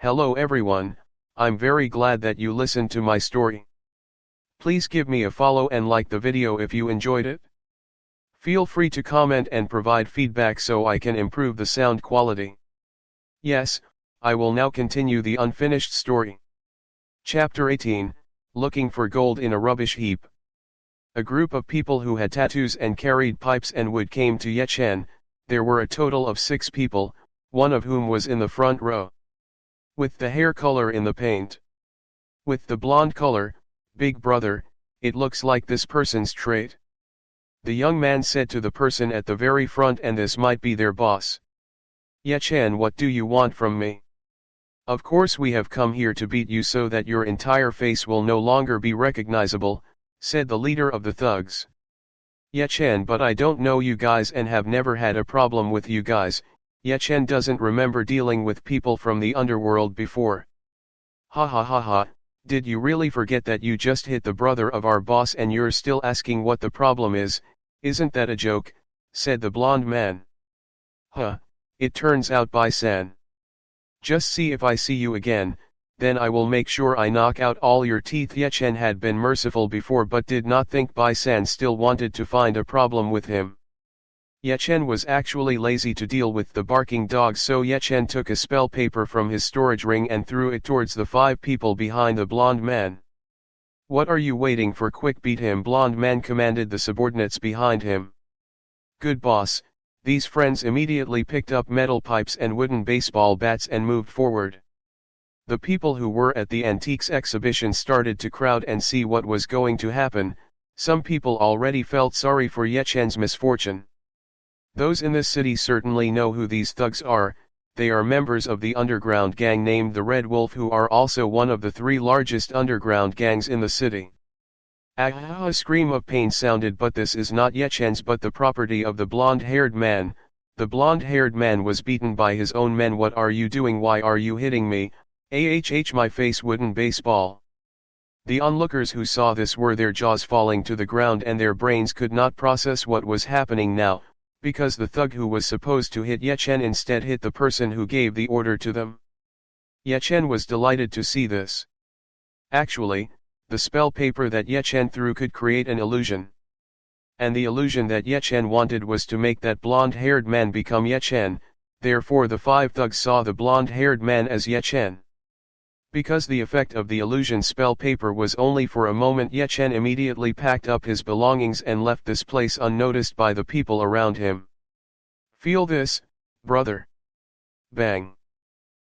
Hello everyone, I'm very glad that you listened to my story. Please give me a follow and like the video if you enjoyed it. Feel free to comment and provide feedback so I can improve the sound quality. Yes, I will now continue the unfinished story. Chapter 18, Looking for Gold in a Rubbish Heap. A group of people who had tattoos and carried pipes and wood came to Yechen. There were a total of 6 people, one of whom was in the front row. With the hair color in the paint. With the blonde color, big brother, it looks like this person's trait. The young man said to the person at the very front, and this might be their boss. Yechen, what do you want from me? Of course we have come here to beat you so that your entire face will no longer be recognizable, said the leader of the thugs. Yechen, but I don't know you guys and have never had a problem with you guys. Yechen doesn't remember dealing with people from the underworld before. Ha ha ha ha, did you really forget that you just hit the brother of our boss and you're still asking what the problem is? Isn't that a joke? Said the blonde man. Huh, it turns out Bai-san. Just see if I see you again, then I will make sure I knock out all your teeth. Yechen had been merciful before but did not think Bai-san still wanted to find a problem with him. Yechen was actually lazy to deal with the barking dogs, so Yechen took a spell paper from his storage ring and threw it towards the 5 people behind the blonde man. What are you waiting for? Quick, beat him, blonde man commanded the subordinates behind him. Good boss. These friends immediately picked up metal pipes and wooden baseball bats and moved forward. The people who were at the antiques exhibition started to crowd and see what was going to happen. Some people already felt sorry for Yechen's misfortune. Those in this city certainly know who these thugs are. They are members of the underground gang named the Red Wolf, who are also one of the 3 largest underground gangs in the city. A scream of pain sounded, but this is not Yechen's but the property of the blonde-haired man. The blonde-haired man was beaten by his own men. What are you doing? Why are you hitting me? My face, wooden baseball. The onlookers who saw this were their jaws falling to the ground and their brains could not process what was happening now, because the thug who was supposed to hit Yechen instead hit the person who gave the order to them. Yechen was delighted to see this. Actually, the spell paper that Yechen threw could create an illusion. And the illusion that Yechen wanted was to make that blonde-haired man become Yechen, therefore the 5 thugs saw the blonde-haired man as Yechen. Because the effect of the illusion spell paper was only for a moment, Yechen immediately packed up his belongings and left this place unnoticed by the people around him. Feel this, brother. Bang.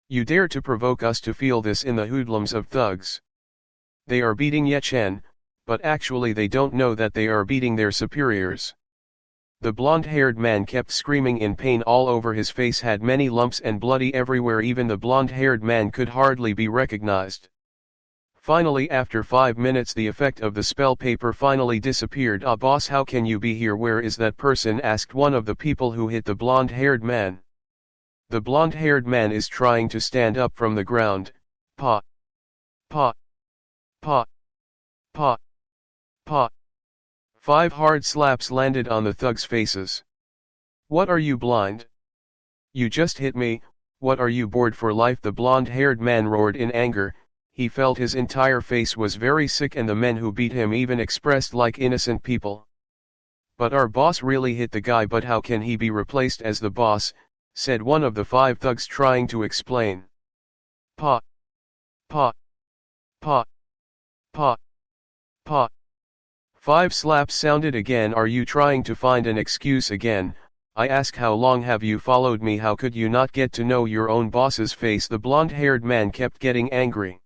You dare to provoke us to feel this in the hoodlums of thugs. They are beating Yechen, but actually they don't know that they are beating their superiors. The blonde-haired man kept screaming in pain. All over his face had many lumps and bloody everywhere. Even the blonde-haired man could hardly be recognized. Finally, after 5 minutes, the effect of the spell paper finally disappeared. Ah, boss, how can you be here? Where is that person? Asked one of the people who hit the blonde-haired man. The blonde-haired man is trying to stand up from the ground. Pa. Pa. Pa. Pa. Pa. 5 hard slaps landed on the thugs' faces. What, are you blind? You just hit me. What, are you bored for life? The blonde-haired man roared in anger. He felt his entire face was very sick and the men who beat him even expressed like innocent people. But our boss really hit the guy. But how can he be replaced as the boss? Said one of the 5 thugs trying to explain. Pa. Pa. Pa. Pa. Pa. 5 slaps sounded again. Are you trying to find an excuse again? I ask, how long have you followed me? How could you not get to know your own boss's face? The blonde-haired man kept getting angry.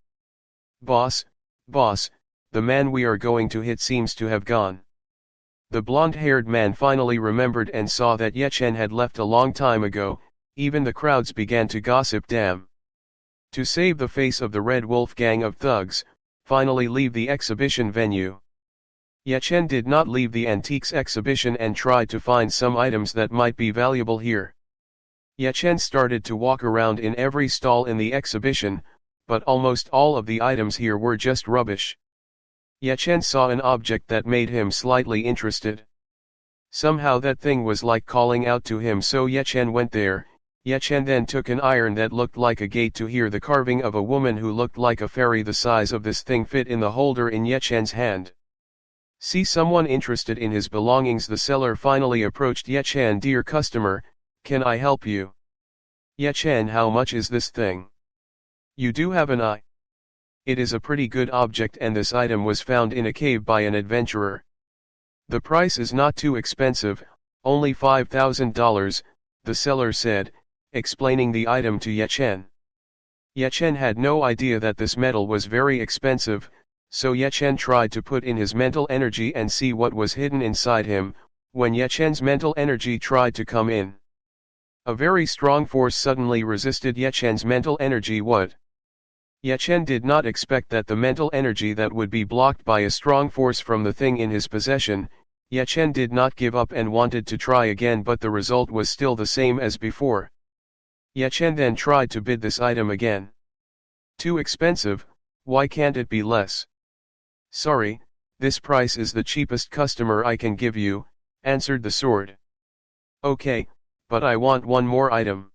Boss, the man we are going to hit seems to have gone. The blonde-haired man finally remembered and saw that Yechen had left a long time ago. Even the crowds began to gossip. Damn. To save the face of the Red Wolf gang of thugs, finally leave the exhibition venue. Yechen did not leave the antiques exhibition and tried to find some items that might be valuable here. Yechen started to walk around in every stall in the exhibition, but almost all of the items here were just rubbish. Yechen saw an object that made him slightly interested. Somehow that thing was like calling out to him, so Yechen went there. Ye Chen then took an iron that looked like a gate to hear the carving of a woman who looked like a fairy. The size of this thing fit in the holder in Ye Chen's hand. See someone interested in his belongings. The seller finally approached Ye Chen. Dear customer, can I help you? Ye Chen, how much is this thing? You do have an eye. It is a pretty good object, and this item was found in a cave by an adventurer. The price is not too expensive, only $5,000, the seller said, explaining the item to Ye Chen. Ye Chen had no idea that this metal was very expensive, so Ye Chen tried to put in his mental energy and see what was hidden inside him. When Ye Chen's mental energy tried to come in, a very strong force suddenly resisted Ye Chen's mental energy. What? Ye Chen did not expect that the mental energy that would be blocked by a strong force from the thing in his possession. Ye Chen did not give up and wanted to try again, but the result was still the same as before. Ye Chen then tried to bid this item again. Too expensive, why can't it be less? Sorry, this price is the cheapest customer I can give you, answered the sword. Okay, but I want one more item.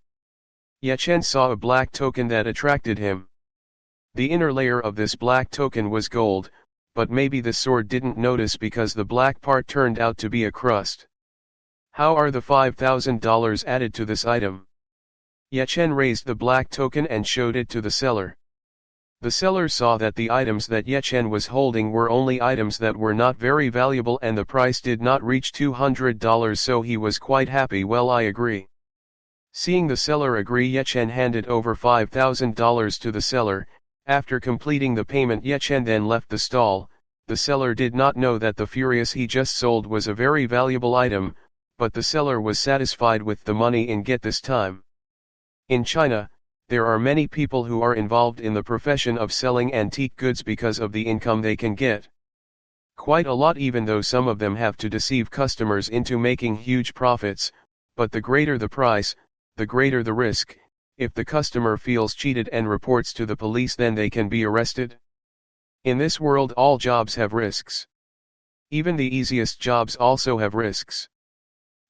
Ye Chen saw a black token that attracted him. The inner layer of this black token was gold, but maybe the sword didn't notice because the black part turned out to be a crust. How are the $5,000 added to this item? Ye Chen raised the black token and showed it to the seller. The seller saw that the items that Ye Chen was holding were only items that were not very valuable and the price did not reach $200, so he was quite happy. Well, I agree. Seeing the seller agree, Ye Chen handed over $5,000 to the seller. After completing the payment, Ye Chen then left the stall. The seller did not know that the furious he just sold was a very valuable item, but the seller was satisfied with the money in get this time. In China, there are many people who are involved in the profession of selling antique goods because of the income they can get. Quite a lot, even though some of them have to deceive customers into making huge profits, but the greater the price, the greater the risk. If the customer feels cheated and reports to the police, then they can be arrested. In this world, all jobs have risks. Even the easiest jobs also have risks.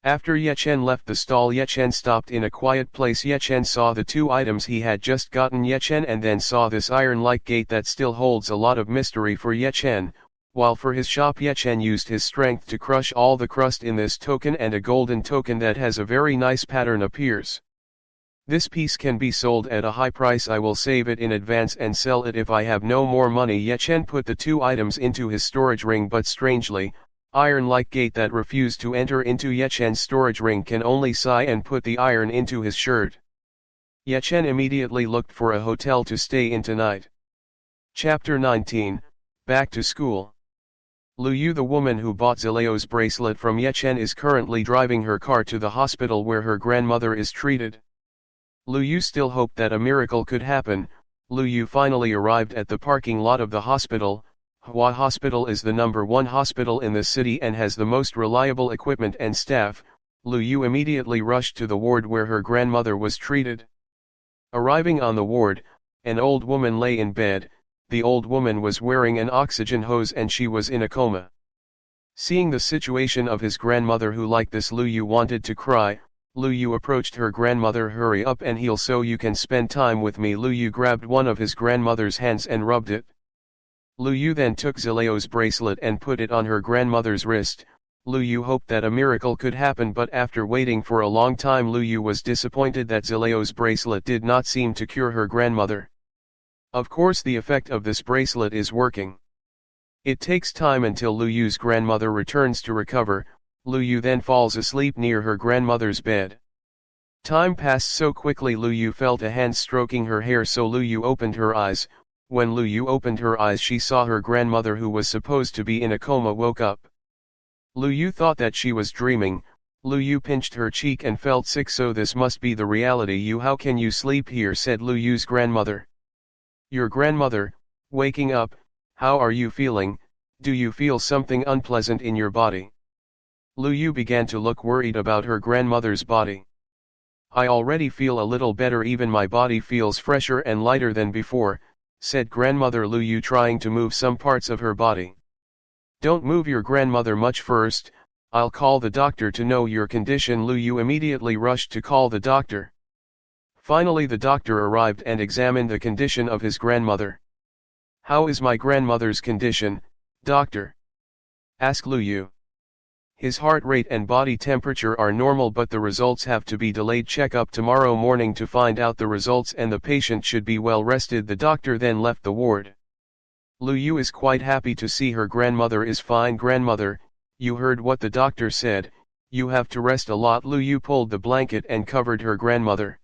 After Ye Chen left the stall, Ye Chen stopped in a quiet place. Ye Chen saw the two items he had just gotten Ye Chen and then saw this iron-like gate that still holds a lot of mystery for Ye Chen. While for his shop, Ye Chen used his strength to crush all the crust in this token, and a golden token that has a very nice pattern appears. This piece can be sold at a high price. I will save it in advance and sell it if I have no more money. Ye Chen put the two items into his storage ring, but strangely, iron-like gate that refused to enter into Ye Chen's storage ring can only sigh and put the iron into his shirt. Ye Chen immediately looked for a hotel to stay in tonight. Chapter 19, Back to School. Lu Yu, the woman who bought Zileo's bracelet from Ye Chen, is currently driving her car to the hospital where her grandmother is treated. Lu Yu still hoped that a miracle could happen. Lu Yu finally arrived at the parking lot of the hospital. Hua Hospital is the #1 hospital in the city and has the most reliable equipment and staff. Lu Yu immediately rushed to the ward where her grandmother was treated. Arriving on the ward, an old woman lay in bed. The old woman was wearing an oxygen hose and she was in a coma. Seeing the situation of his grandmother who like this, Lu Yu wanted to cry. Lu Yu approached her grandmother. Hurry up and heal so you can spend time with me. Lu Yu grabbed one of his grandmother's hands and rubbed it. Lu Yu then took Zileo's bracelet and put it on her grandmother's wrist. Lu Yu hoped that a miracle could happen, but after waiting for a long time, Lu Yu was disappointed that Zileo's bracelet did not seem to cure her grandmother. Of course, the effect of this bracelet is working. It takes time until Lu Yu's grandmother returns to recover. Lu Yu then falls asleep near her grandmother's bed. Time passed so quickly. Lu Yu felt a hand stroking her hair, so Lu Yu opened her eyes. When Lu Yu opened her eyes, she saw her grandmother, who was supposed to be in a coma, woke up. Lu Yu thought that she was dreaming. Lu Yu pinched her cheek and felt sick, so this must be the reality. "You, how can you sleep here?" said Lu Yu's grandmother. "Your grandmother, waking up, how are you feeling? Do you feel something unpleasant in your body?" Lu Yu began to look worried about her grandmother's body. "I already feel a little better, even my body feels fresher and lighter than before," said grandmother Lu Yu, trying to move some parts of her body. "Don't move your grandmother much first, I'll call the doctor to know your condition." Lu Yu immediately rushed to call the doctor. Finally the doctor arrived and examined the condition of his grandmother. "How is my grandmother's condition, doctor?" asked Lu Yu. "His heart rate and body temperature are normal, but the results have to be delayed. Check up tomorrow morning to find out the results, and the patient should be well rested." The doctor then left the ward. Lu Yu is quite happy to see her grandmother is fine. "Grandmother, you heard what the doctor said, you have to rest a lot." Lu Yu pulled the blanket and covered her grandmother.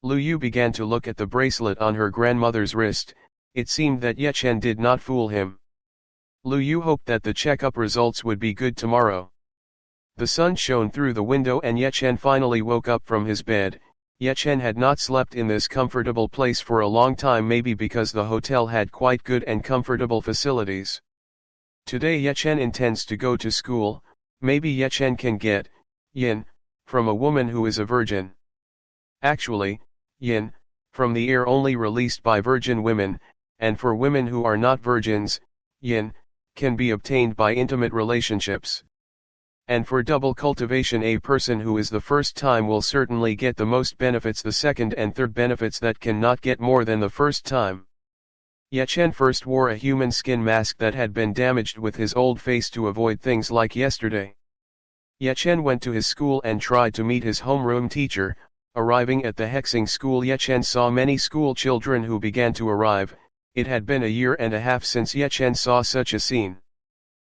Lu Yu began to look at the bracelet on her grandmother's wrist. It seemed that Ye Chen did not fool him. Lu Yu hoped that the checkup results would be good tomorrow. The sun shone through the window and Ye Chen finally woke up from his bed. Ye Chen had not slept in this comfortable place for a long time, maybe because the hotel had quite good and comfortable facilities. Today Ye Chen intends to go to school. Maybe Ye Chen can get yin from a woman who is a virgin. Actually, yin from the air only released by virgin women, and for women who are not virgins, yin can be obtained by intimate relationships. And for double cultivation, a person who is the first time will certainly get the most benefits. The second and third benefits that cannot get more than the first time. Ye Chen first wore a human skin mask that had been damaged with his old face to avoid things like yesterday. Ye Chen went to his school and tried to meet his homeroom teacher. Arriving at the hexing school, Ye Chen saw many school children who began to arrive. It had been a year and a half since Ye Chen saw such a scene.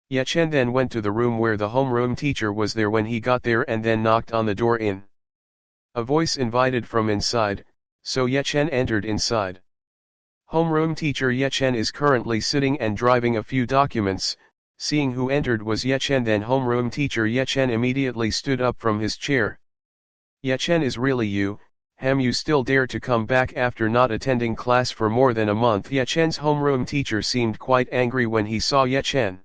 Ye Chen then went to the room where the homeroom teacher was there. When he got there and then knocked on the door, a voice invited from inside, so Ye Chen entered inside. Homeroom teacher Ye Chen is currently sitting and driving a few documents. Seeing who entered was Ye Chen, then homeroom teacher Ye Chen immediately stood up from his chair. "Ye Chen, is really you? You still dare to come back after not attending class for more than a month?" Ye Chen's homeroom teacher seemed quite angry when he saw Ye Chen.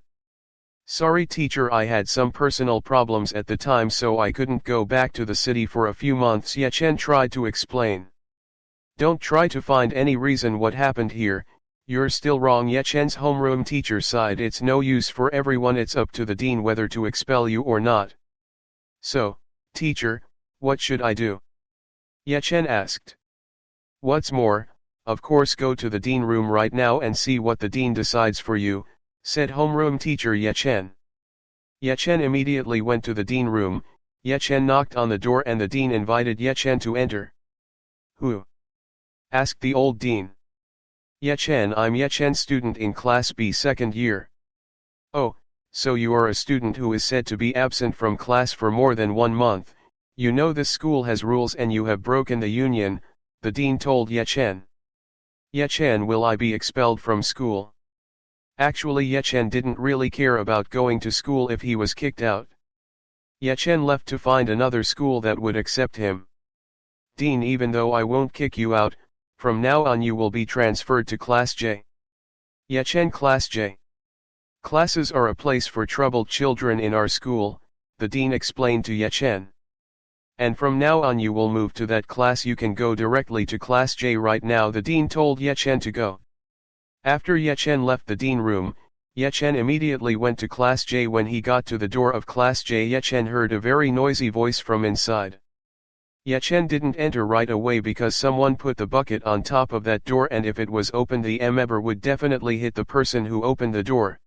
"Sorry teacher, I had some personal problems at the time, so I couldn't go back to the city for a few months," Ye Chen tried to explain. "Don't try to find any reason what happened here, you're still wrong." Ye Chen's homeroom teacher sighed. "It's no use for everyone, it's up to the dean whether to expel you or not." "So, teacher, what should I do?" Ye Chen asked. "What's more, of course go to the dean room right now and see what the dean decides for you," said homeroom teacher Ye Chen. Ye Chen immediately went to the dean room. Ye Chen knocked on the door and the dean invited Ye Chen to enter. "Who?" asked the old dean. "Ye Chen, I'm Ye Chen, student in class B, second year." "Oh, so you are a student who is said to be absent from class for more than 1 month. You know this school has rules and you have broken the union," the dean told Ye Chen. "Ye Chen, will I be expelled from school?" Actually Ye Chen didn't really care about going to school if he was kicked out. Ye Chen left to find another school that would accept him. "Dean, even though I won't kick you out, from now on you will be transferred to Class J." Ye Chen, Class J. "Classes are a place for troubled children in our school," the dean explained to Ye Chen. "And from now on you will move to that class. You can go directly to Class J right now," the dean told Ye Chen to go. After Ye Chen left the dean room, Ye Chen immediately went to Class J. When he got to the door of Class J, Ye Chen heard a very noisy voice from inside. Ye Chen didn't enter right away because someone put the bucket on top of that door, and if it was open the ember would definitely hit the person who opened the door.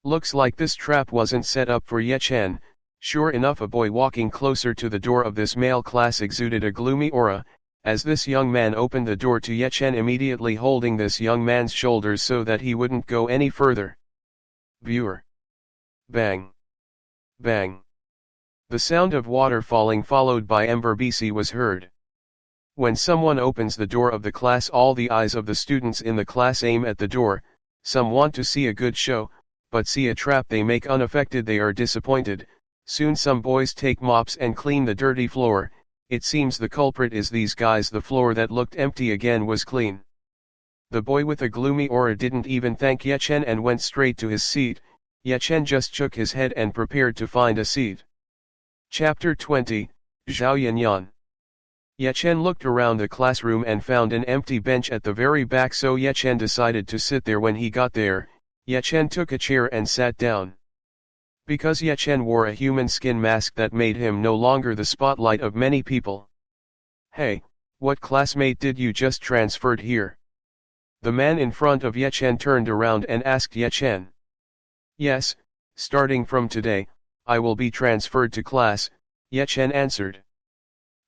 Looks like this trap wasn't set up for Ye Chen. Sure enough, a boy walking closer to the door of this male class exuded a gloomy aura, as this young man opened the door to Ye Chen, immediately holding this young man's shoulders so that he wouldn't go any further. Viewer. Bang. Bang. The sound of water falling followed by embarks was heard. When someone opens the door of the class, all the eyes of the students in the class aim at the door. Some want to see a good show, but see a trap they make unaffected, they are disappointed. Soon some boys take mops and clean the dirty floor. It seems the culprit is these guys. The floor that looked empty again was clean. The boy with a gloomy aura didn't even thank Ye Chen and went straight to his seat. Ye Chen just shook his head and prepared to find a seat. Chapter 20, Zhao Yanyan. Ye Chen looked around the classroom and found an empty bench at the very back, so Ye Chen decided to sit there. When he got there, Ye Chen took a chair and sat down. Because Ye Chen wore a human skin mask that made him no longer the spotlight of many people. "Hey, What classmate did you just transferred here? The man in front of Ye Chen turned around and asked Ye Chen. Yes, starting from today, I will be transferred to class, Ye Chen answered.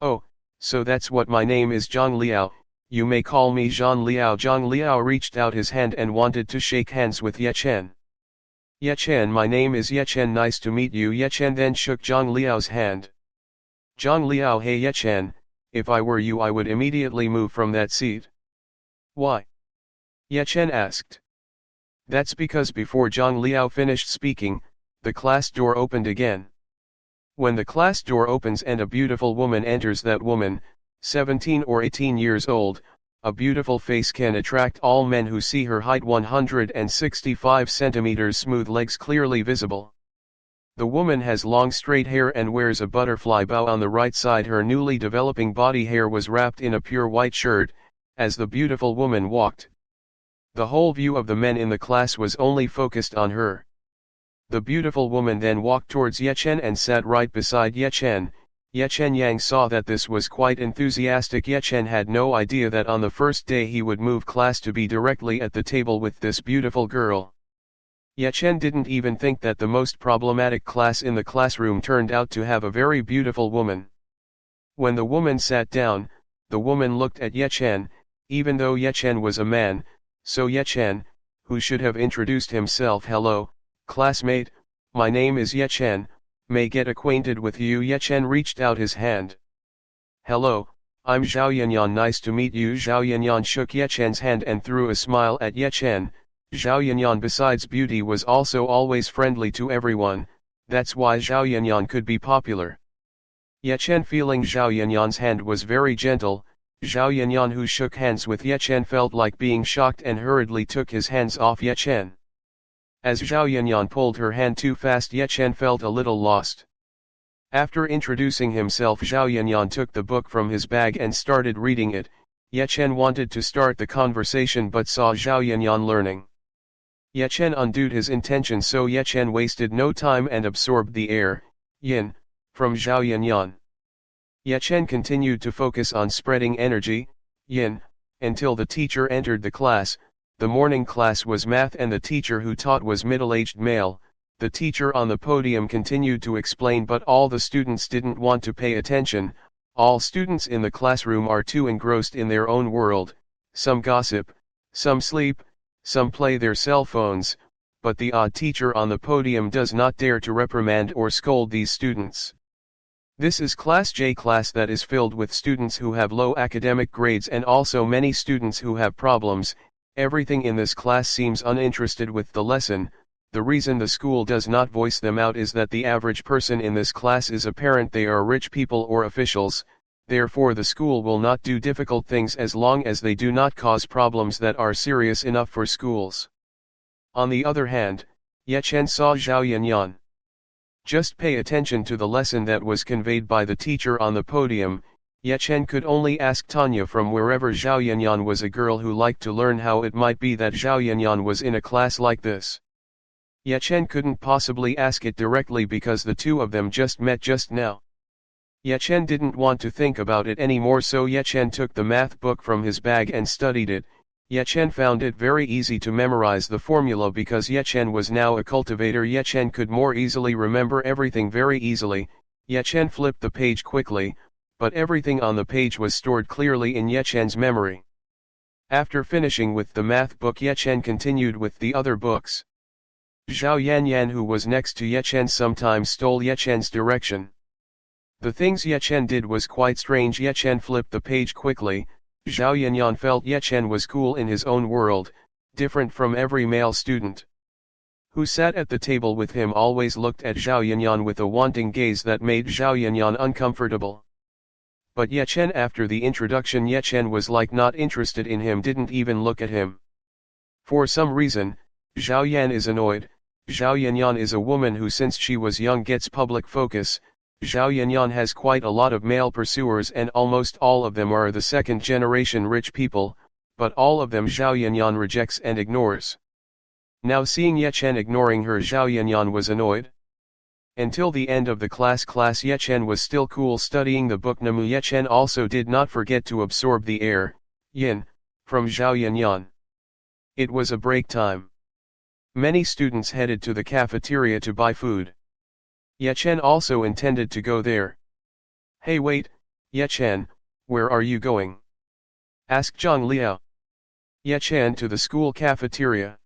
Oh, so that's what my name is, Zhang Liao, you may call me Zhang Liao. Zhang Liao reached out his hand and wanted to shake hands with Ye Chen. Ye Chen, my name is Ye Chen, nice to meet you. Ye Chen then shook Zhang Liao's hand. Zhang Liao, hey Ye Chen, if I were you I would immediately move from that seat. Why? Ye Chen asked. That's because before Zhang Liao finished speaking, the class door opened again. When the class door opens and a beautiful woman enters, that woman, 17 or 18 years old, a beautiful face can attract all men who see her. Height 165 centimeters, smooth legs clearly visible. The woman has long straight hair and wears a butterfly bow on the right side. Her newly developing body hair was wrapped in a pure white shirt, as the beautiful woman walked. The whole view of the men in the class was only focused on her. The beautiful woman then walked towards Ye Chen and sat right beside Ye Chen. Ye Chen Yang saw that this was quite enthusiastic. Ye Chen had no idea that on the first day he would move class to be directly at the table with this beautiful girl. Ye Chen didn't even think that the most problematic class in the classroom turned out to have a very beautiful woman. When the woman sat down, the woman looked at Ye Chen, even though Ye Chen was a man, so Ye Chen, who should have introduced himself, hello, classmate, my name is Ye Chen, may get acquainted with you. Ye Chen reached out his hand. Hello, I'm Zhao Yanyan, nice to meet you. Zhao Yanyan shook Ye Chen's hand and threw a smile at Ye Chen. Zhao Yanyan besides beauty was also always friendly to everyone, that's why Zhao Yanyan could be popular. Ye Chen, feeling Zhao Yanyan's hand was very gentle, Zhao Yanyan, who shook hands with Ye Chen, felt like being shocked and hurriedly took his hands off Ye Chen. As Zhao Yanyan pulled her hand too fast, Ye Chen felt a little lost. After introducing himself, Zhao Yanyan took the book from his bag and started reading it. Ye Chen wanted to start the conversation but saw Zhao Yanyan learning. Ye Chen undid his intention, so Ye Chen wasted no time and absorbed the air, yin, from Zhao Yanyan. Ye Chen continued to focus on spreading energy, yin, until the teacher entered the class. The morning class was math and the teacher who taught was middle-aged male. The teacher on the podium continued to explain, but all the students didn't want to pay attention. All students in the classroom are too engrossed in their own world. Some gossip, some sleep, some play their cell phones, but the odd teacher on the podium does not dare to reprimand or scold these students. This is Class J class that is filled with students who have low academic grades and also many students who have problems. Everything in this class seems uninterested with the lesson. The reason the school does not voice them out is that the average person in this class is apparent they are rich people or officials, therefore the school will not do difficult things as long as they do not cause problems that are serious enough for schools. On the other hand, Ye Chen saw Zhao Yanyan. Just pay attention to the lesson that was conveyed by the teacher on the podium. Ye Chen could only ask Tanya from wherever Zhao Yanyan was a girl who liked to learn how it might be that Zhao Yanyan was in a class like this. Ye Chen couldn't possibly ask it directly because the two of them just met just now. Ye Chen didn't want to think about it anymore, so Ye Chen took the math book from his bag and studied it. Ye Chen found it very easy to memorize the formula because Ye Chen was now a cultivator. Ye Chen could more easily remember everything very easily. Ye Chen flipped the page quickly, but everything on the page was stored clearly in Ye Chen's memory. After finishing with the math book, Ye Chen continued with the other books. Zhao Yanyan, who was next to Ye Chen, sometimes stole Ye Chen's direction. The things Ye Chen did was quite strange. Ye Chen flipped the page quickly. Zhao Yanyan felt Ye Chen was cool in his own world, different from every male student who sat at the table with him. Always looked at Zhao Yanyan with a wanting gaze that made Zhao Yanyan uncomfortable. But Ye Chen, after the introduction, Ye Chen was like not interested in him, didn't even look at him. For some reason, Zhao Yan is annoyed. Zhao Yanyan is a woman who since she was young gets public focus. Zhao Yanyan has quite a lot of male pursuers and almost all of them are the second generation rich people, but all of them Zhao Yanyan rejects and ignores. Now seeing Ye Chen ignoring her, Zhao Yanyan was annoyed. Until the end of the class Yechen was still cool studying the book. Namu Yechen also did not forget to absorb the air, yin, from Zhao Yanyan. It was a break time. Many students headed to the cafeteria to buy food. Yechen also intended to go there. Hey wait, Yechen, where are you going? Asked Zhang Liao. Yechen to the school cafeteria.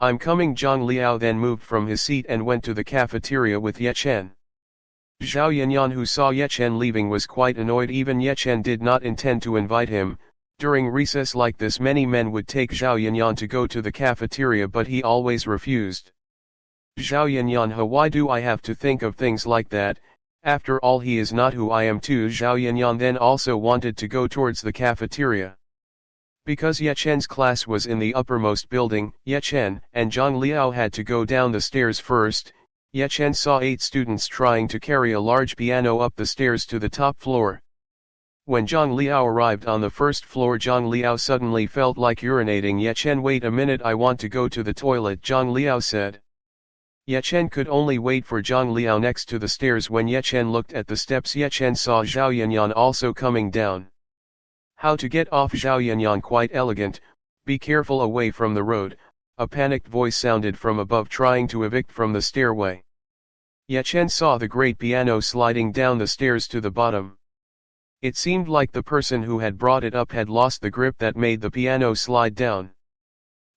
I'm coming. Zhang Liao then moved from his seat and went to the cafeteria with Yechen. Zhao Yanyan, who saw Yechen leaving, was quite annoyed. Even Yechen did not intend to invite him. During recess like this many men would take Zhao Yanyan to go to the cafeteria, but he always refused. Zhao Yanyan, why do I have to think of things like that? After all, he is not who I am too. Zhao Yanyan then also wanted to go towards the cafeteria. Because Yechen's class was in the uppermost building, Yechen and Zhang Liao had to go down the stairs first. Yechen saw 8 students trying to carry a large piano up the stairs to the top floor. When Zhang Liao arrived on the first floor, Zhang Liao suddenly felt like urinating. Yechen, wait a minute, I want to go to the toilet, Zhang Liao said. Yechen could only wait for Zhang Liao next to the stairs. When Yechen looked at the steps, Yechen saw Zhao Yanyan also coming down. How to get off? Zhao Yanyan, quite elegant, be careful, away from the road, a panicked voice sounded from above trying to evict from the stairway. Yechen saw the great piano sliding down the stairs to the bottom. It seemed like the person who had brought it up had lost the grip that made the piano slide down.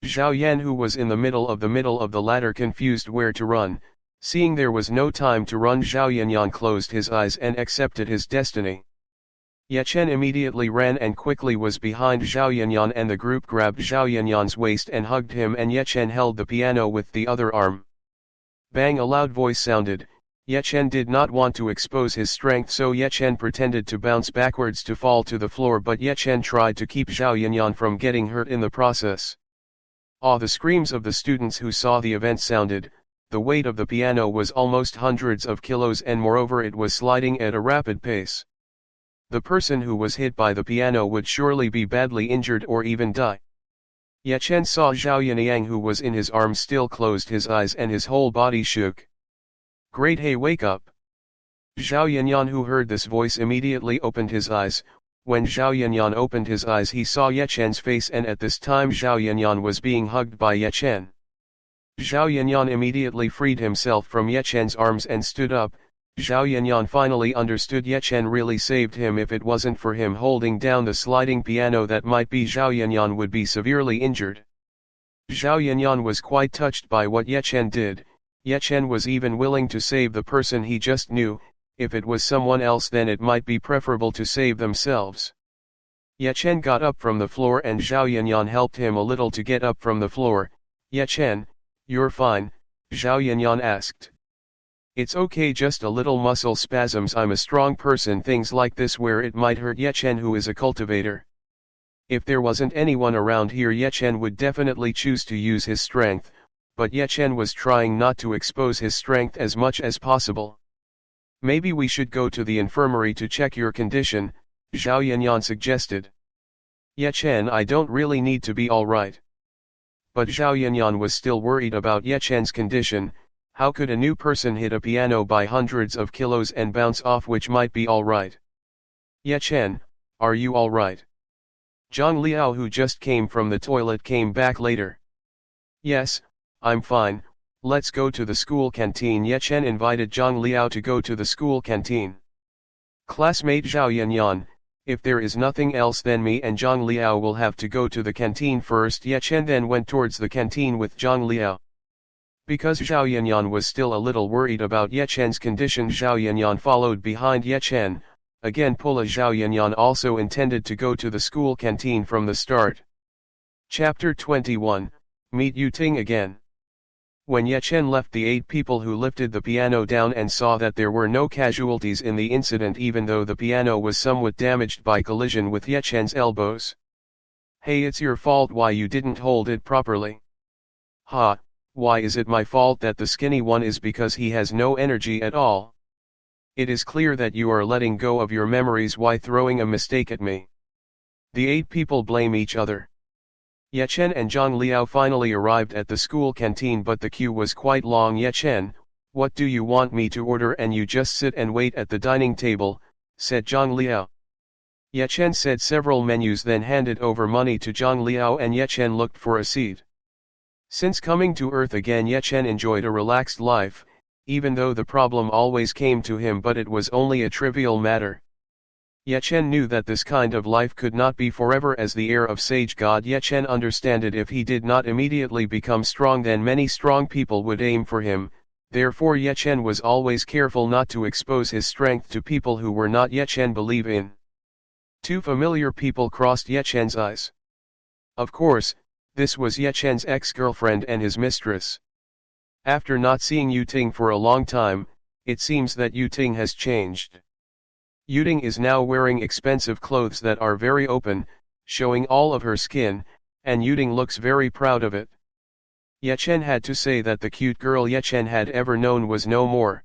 Zhao Yan, who was in the middle of the ladder, confused where to run. Seeing there was no time to run, Zhao Yanyan closed his eyes and accepted his destiny. Yechen immediately ran and quickly was behind Zhao Yanyan, and the group grabbed Zhao Yanyan's waist and hugged him, and Yechen held the piano with the other arm. Bang! A loud voice sounded. Yechen did not want to expose his strength, so Yechen pretended to bounce backwards to fall to the floor, but Yechen tried to keep Zhao Yanyan from getting hurt in the process. The screams of the students who saw the event sounded. The weight of the piano was almost hundreds of kilos, and moreover it was sliding at a rapid pace. The person who was hit by the piano would surely be badly injured or even die. Yechen saw Zhao Yanyang, who was in his arms, still closed his eyes and his whole body shook. Great, hey, wake up! Zhao Yanyan, who heard this voice, immediately opened his eyes. When Zhao Yanyan opened his eyes, he saw Yechen's face, and at this time Zhao Yanyan was being hugged by Yechen. Zhao Yanyan immediately freed himself from Yechen's arms and stood up. Zhao Yanyan finally understood Yechen really saved him. If it wasn't for him holding down the sliding piano, that might be Zhao Yanyan would be severely injured. Zhao Yanyan was quite touched by what Yechen did. Yechen was even willing to save the person he just knew. If it was someone else, then it might be preferable to save themselves. Yechen got up from the floor and Zhao Yanyan helped him a little to get up from the floor. Yechen, you're fine? Zhao Yanyan asked. It's okay, just a little muscle spasms, I'm a strong person. Things like this where it might hurt. Yechen, who is a cultivator. If there wasn't anyone around here, Yechen would definitely choose to use his strength, but Yechen was trying not to expose his strength as much as possible. Maybe we should go to the infirmary to check your condition, Zhao Yanyan suggested. Yechen, I don't really need to be alright. But Zhao Yanyan was still worried about Yechen's condition. How could a new person hit a piano by hundreds of kilos and bounce off, which might be alright? Yechen, are you alright? Zhang Liao, who just came from the toilet, came back later. Yes, I'm fine, let's go to the school canteen. Yechen invited Zhang Liao to go to the school canteen. Classmate Zhao Yanyan, if there is nothing else, then me and Zhang Liao will have to go to the canteen first. Yechen then went towards the canteen with Zhang Liao. Because Zhao Yanyan was still a little worried about Yechen's condition, Zhao Yanyan followed behind Yechen. Again, Pula Zhao Yanyan also intended to go to the school canteen from the start. Chapter 21, Meet Yu Ting again. When Yechen left, the 8 people who lifted the piano down and saw that there were no casualties in the incident, even though the piano was somewhat damaged by collision with Yechen's elbows. Hey, it's your fault. Why you didn't hold it properly? Ha! Why is it my fault that the skinny one is? Because he has no energy at all. It is clear that you are letting go of your memories. Why throwing a mistake at me? The 8 people blame each other. Yechen and Zhang Liao finally arrived at the school canteen, but the queue was quite long. Yechen, What do you want me to order? And you just sit and wait at the dining table, said Zhang Liao. Ye Chen said several menus, then handed over money to Zhang Liao, and Ye Chen looked for a seat. Since coming to Earth again, Ye Chen enjoyed a relaxed life, even though the problem always came to him, but it was only a trivial matter. Ye Chen knew that this kind of life could not be forever. As the heir of sage god, Ye Chen understood if he did not immediately become strong, then many strong people would aim for him. Therefore Ye Chen was always careful not to expose his strength to people who were not Ye Chen believe in. Two familiar people crossed Ye Chen's eyes. Of course, this was Ye Chen's ex-girlfriend and his mistress. After not seeing Yu Ting for a long time, it seems that Yu Ting has changed. Yu Ting is now wearing expensive clothes that are very open, showing all of her skin, and Yu Ting looks very proud of it. Ye Chen had to say that the cute girl Ye Chen had ever known was no more.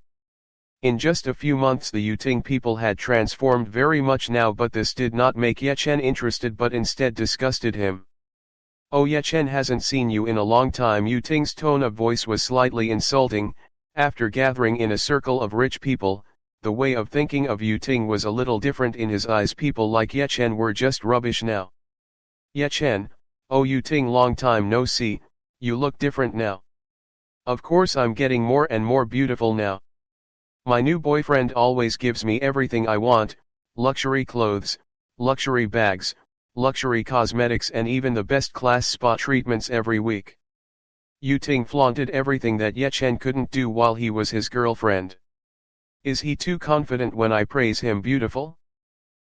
In just a few months the Yu Ting people had transformed very much now, but this did not make Ye Chen interested, but instead disgusted him. Oh, Ye Chen hasn't seen you in a long time. Yu Ting's tone of voice was slightly insulting. After gathering in a circle of rich people, the way of thinking of Yu Ting was a little different in his eyes. People like Ye Chen were just rubbish now. Ye Chen, oh Yu Ting, long time no see, you look different now. Of course I'm getting more and more beautiful now. My new boyfriend always gives me everything I want, luxury clothes, luxury bags, luxury cosmetics, and even the best class spa treatments every week. Yu Ting flaunted everything that Ye Chen couldn't do while he was his girlfriend. Is he too confident when I praise him beautiful?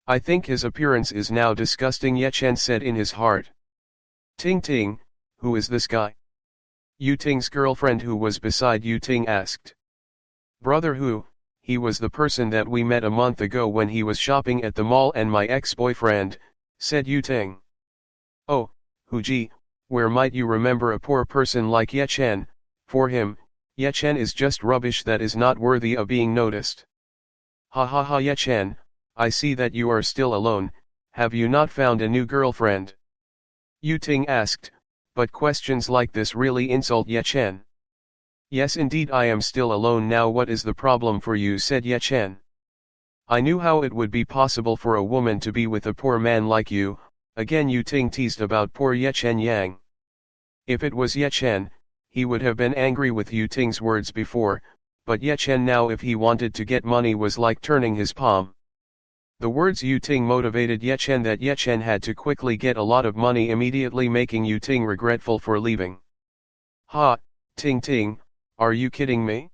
I think his appearance is now disgusting, Ye Chen said in his heart. Ting Ting, who is this guy? Yu Ting's girlfriend, who was beside Yu Ting, asked. Brother Hu, he was the person that we met a month ago when he was shopping at the mall, and my ex-boyfriend, said Yu Ting. Oh, Hu Ji, where might you remember a poor person like Ye Chen? For him, Ye Chen is just rubbish that is not worthy of being noticed. Ha ha ha, Ye Chen, I see that you are still alone. Have you not found a new girlfriend? Yu Ting asked, but questions like this really insult Ye Chen. Yes, indeed, I am still alone now. What is the problem for you? Said Ye Chen. I knew how it would be possible for a woman to be with a poor man like you. Again Yu Ting teased about poor Ye Chen Yang. If it was Ye Chen, he would have been angry with Yu Ting's words before, but Ye Chen now, if he wanted to get money, was like turning his palm. The words Yu Ting motivated Ye Chen that Ye Chen had to quickly get a lot of money immediately, making Yu Ting regretful for leaving. Ha, Ting Ting, are you kidding me?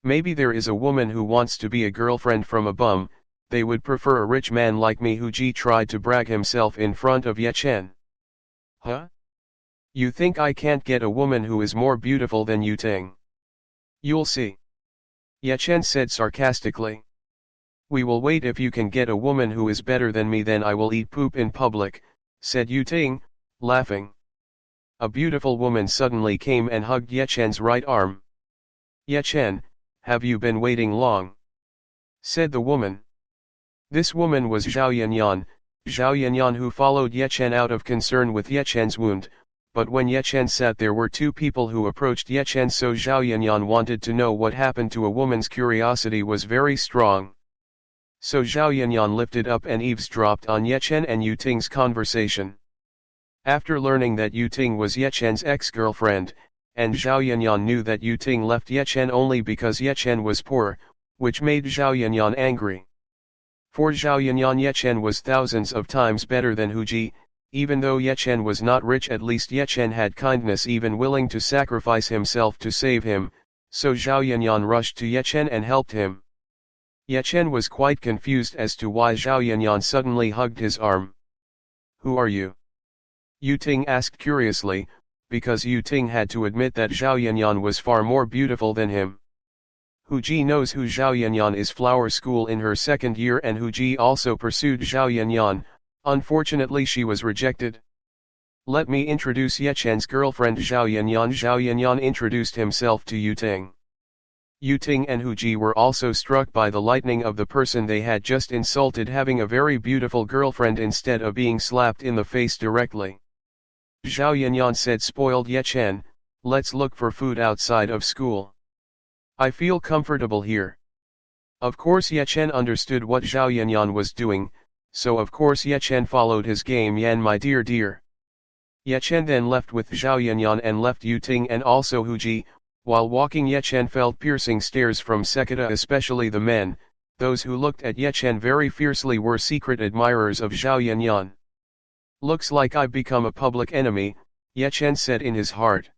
Maybe there is a woman who wants to be a girlfriend from a bum. They would prefer a rich man like me. Hu Ji tried to brag himself in front of Ye Chen. Huh? You think I can't get a woman who is more beautiful than Yu Ting? You'll see. Ye Chen said sarcastically. We will wait. If you can get a woman who is better than me, then I will eat poop in public, said Yu Ting, laughing. A beautiful woman suddenly came and hugged Ye Chen's right arm. Ye Chen, have you been waiting long? Said the woman. This woman was Zhao Yanyan, who followed Ye Chen out of concern with Ye Chen's wound, but when Ye Chen sat there were two people who approached Ye Chen, so Zhao Yanyan wanted to know what happened to a woman's curiosity was very strong. So Zhao Yanyan lifted up and eavesdropped on Ye Chen and Yu Ting's conversation. After learning that Yu Ting was Ye Chen's ex-girlfriend, and Zhao Yanyan knew that Yu Ting left Ye Chen only because Ye Chen was poor, which made Zhao Yanyan angry. For Zhao Yanyan, Ye Chen was thousands of times better than Hu Ji. Even though Ye Chen was not rich, at least Ye Chen had kindness, even willing to sacrifice himself to save him, so Zhao Yanyan rushed to Ye Chen and helped him. Ye Chen was quite confused as to why Zhao Yanyan suddenly hugged his arm. Who are you? Yu Ting asked curiously, because Yu Ting had to admit that Zhao Yanyan was far more beautiful than him. Hu Ji knows who Zhao Yanyan is. Flower school in her second year, and Hu Ji also pursued Zhao Yanyan. Unfortunately she was rejected. Let me introduce Ye Chen's girlfriend Zhao Yanyan. Zhao Yanyan introduced himself to Yu Ting. Yu Ting and Hu Ji were also struck by the lightning of the person they had just insulted having a very beautiful girlfriend instead of being slapped in the face directly. Zhao Yanyan said, spoiled Ye Chen, let's look for food outside of school. I feel comfortable here. Of course Ye Chen understood what Zhao Yanyan was doing, so of course Ye Chen followed his game. Yan, my dear dear. Ye Chen then left with Zhao Yanyan and left Yu Ting and also Hu Ji. While walking, Ye Chen felt piercing stares from Sekida, especially the men. Those who looked at Ye Chen very fiercely were secret admirers of Zhao Yanyan. Looks like I've become a public enemy, Ye Chen said in his heart.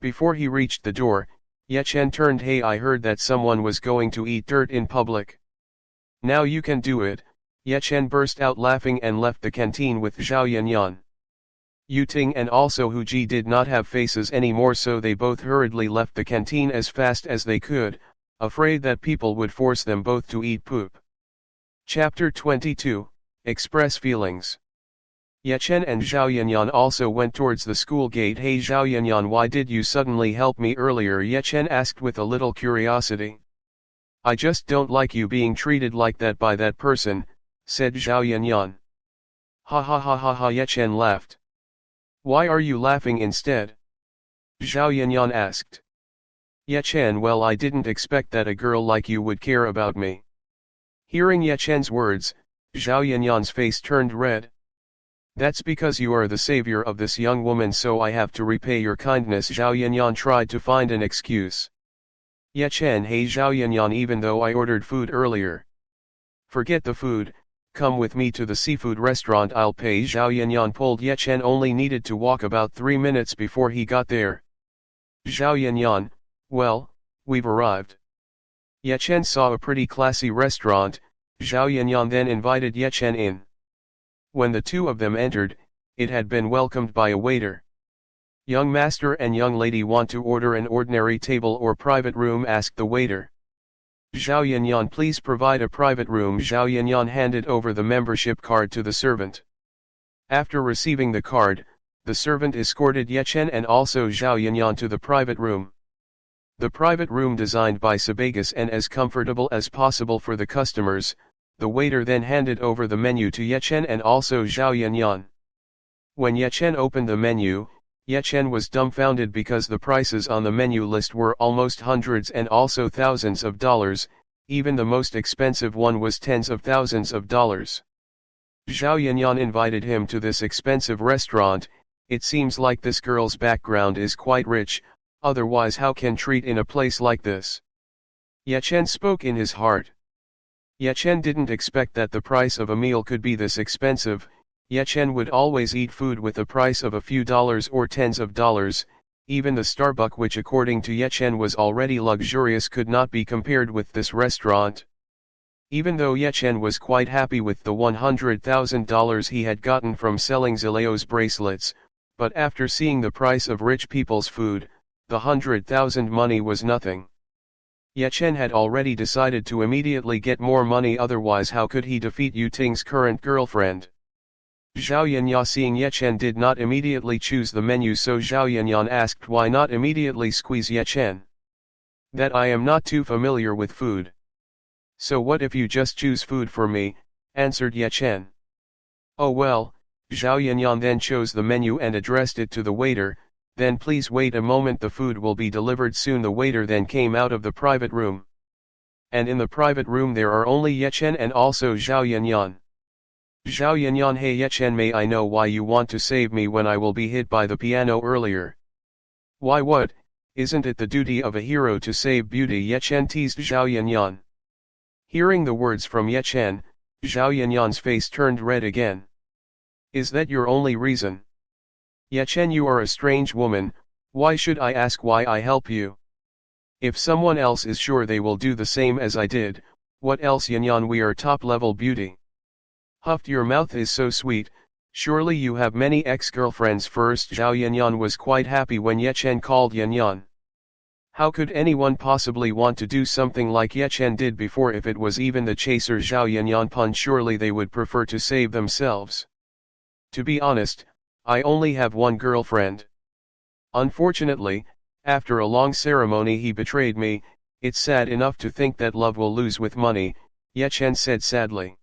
Before he reached the door, Ye Chen turned. Hey, I heard that someone was going to eat dirt in public. Now you can do it. Ye Chen burst out laughing and left the canteen with Zhao Yanyan. Yu Ting and also Hu Ji did not have faces anymore, so they both hurriedly left the canteen as fast as they could, afraid that people would force them both to eat poop. Chapter 22, Express Feelings. Ye Chen and Zhao Yanyan also went towards the school gate. Hey Zhao Yanyan, why did you suddenly help me earlier? Ye Chen asked with a little curiosity. I just don't like you being treated like that by that person, said Zhao Yanyan. Ha ha ha ha ha, Ye Chen laughed. Why are you laughing instead? Zhao Yanyan asked. Ye Chen, well, I didn't expect that a girl like you would care about me. Hearing Ye Chen's words, Zhao Yanyan's face turned red. That's because you are the savior of this young woman, so I have to repay your kindness. Zhao Yanyan tried to find an excuse. Ye Chen, hey Zhao Yanyan, even though I ordered food earlier. Forget the food, come with me to the seafood restaurant, I'll pay. Zhao Yanyan pulled. Ye Chen only needed to walk about 3 minutes before he got there. Zhao Yanyan, well, we've arrived. Ye Chen saw a pretty classy restaurant. Zhao Yanyan then invited Ye Chen in. When the two of them entered, it had been welcomed by a waiter. Young master and young lady want to order an ordinary table or private room, asked the waiter. Zhao Yanyan, please provide a private room. Zhao Yanyan handed over the membership card to the servant. After receiving the card, the servant escorted Ye Chen and also Zhao Yanyan to the private room. The private room designed by Sebagus and as comfortable as possible for the customers. The waiter then handed over the menu to Ye Chen and also Zhao Yanyan. When Ye Chen opened the menu, Ye Chen was dumbfounded because the prices on the menu list were almost hundreds and also thousands of dollars. Even the most expensive one was tens of thousands of dollars. Zhao Yanyan invited him to this expensive restaurant. It seems like this girl's background is quite rich, otherwise how can treat in a place like this? Ye Chen spoke in his heart. Ye Chen didn't expect that the price of a meal could be this expensive. Ye Chen would always eat food with a price of a few dollars or tens of dollars. Even the Starbucks, which according to Ye Chen was already luxurious, could not be compared with this restaurant. Even though Ye Chen was quite happy with the $100,000 he had gotten from selling Zileo's bracelets, but after seeing the price of rich people's food, the 100,000 money was nothing. Ye Chen had already decided to immediately get more money, otherwise how could he defeat Yu Ting's current girlfriend? Zhao Yanyan, seeing Ye Chen did not immediately choose the menu, so Zhao Yanyan asked, why not immediately squeeze Ye Chen? That I am not too familiar with food. So what if you just choose food for me, answered Ye Chen. Oh well. Zhao Yanyan then chose the menu and addressed it to the waiter. Then please wait a moment, the food will be delivered soon. The waiter then came out of the private room. And in the private room there are only Ye Chen and also Zhao Yanyan. Zhao Yanyan, hey Ye Chen, may I know why you want to save me when I will be hit by the piano earlier? Why, what, isn't it the duty of a hero to save beauty? Ye Chen teased Zhao Yanyan. Hearing the words from Ye Chen, Zhao Yanyan's face turned red again. Is that your only reason? Ye Chen, you are a strange woman. Why should I ask why I help you? If someone else is sure they will do the same as I did, what else? Yanyan, we are top-level beauty. Huffed, your mouth is so sweet, surely you have many ex-girlfriends. First, Zhao Yanyan was quite happy when Ye Chen called Yanyan. How could anyone possibly want to do something like Ye Chen did before? If it was even the chaser Zhao Yanyan Pun, surely they would prefer to save themselves. To be honest, I only have one girlfriend. Unfortunately, after a long ceremony he betrayed me. It's sad enough to think that love will lose with money, Ye Chen said sadly.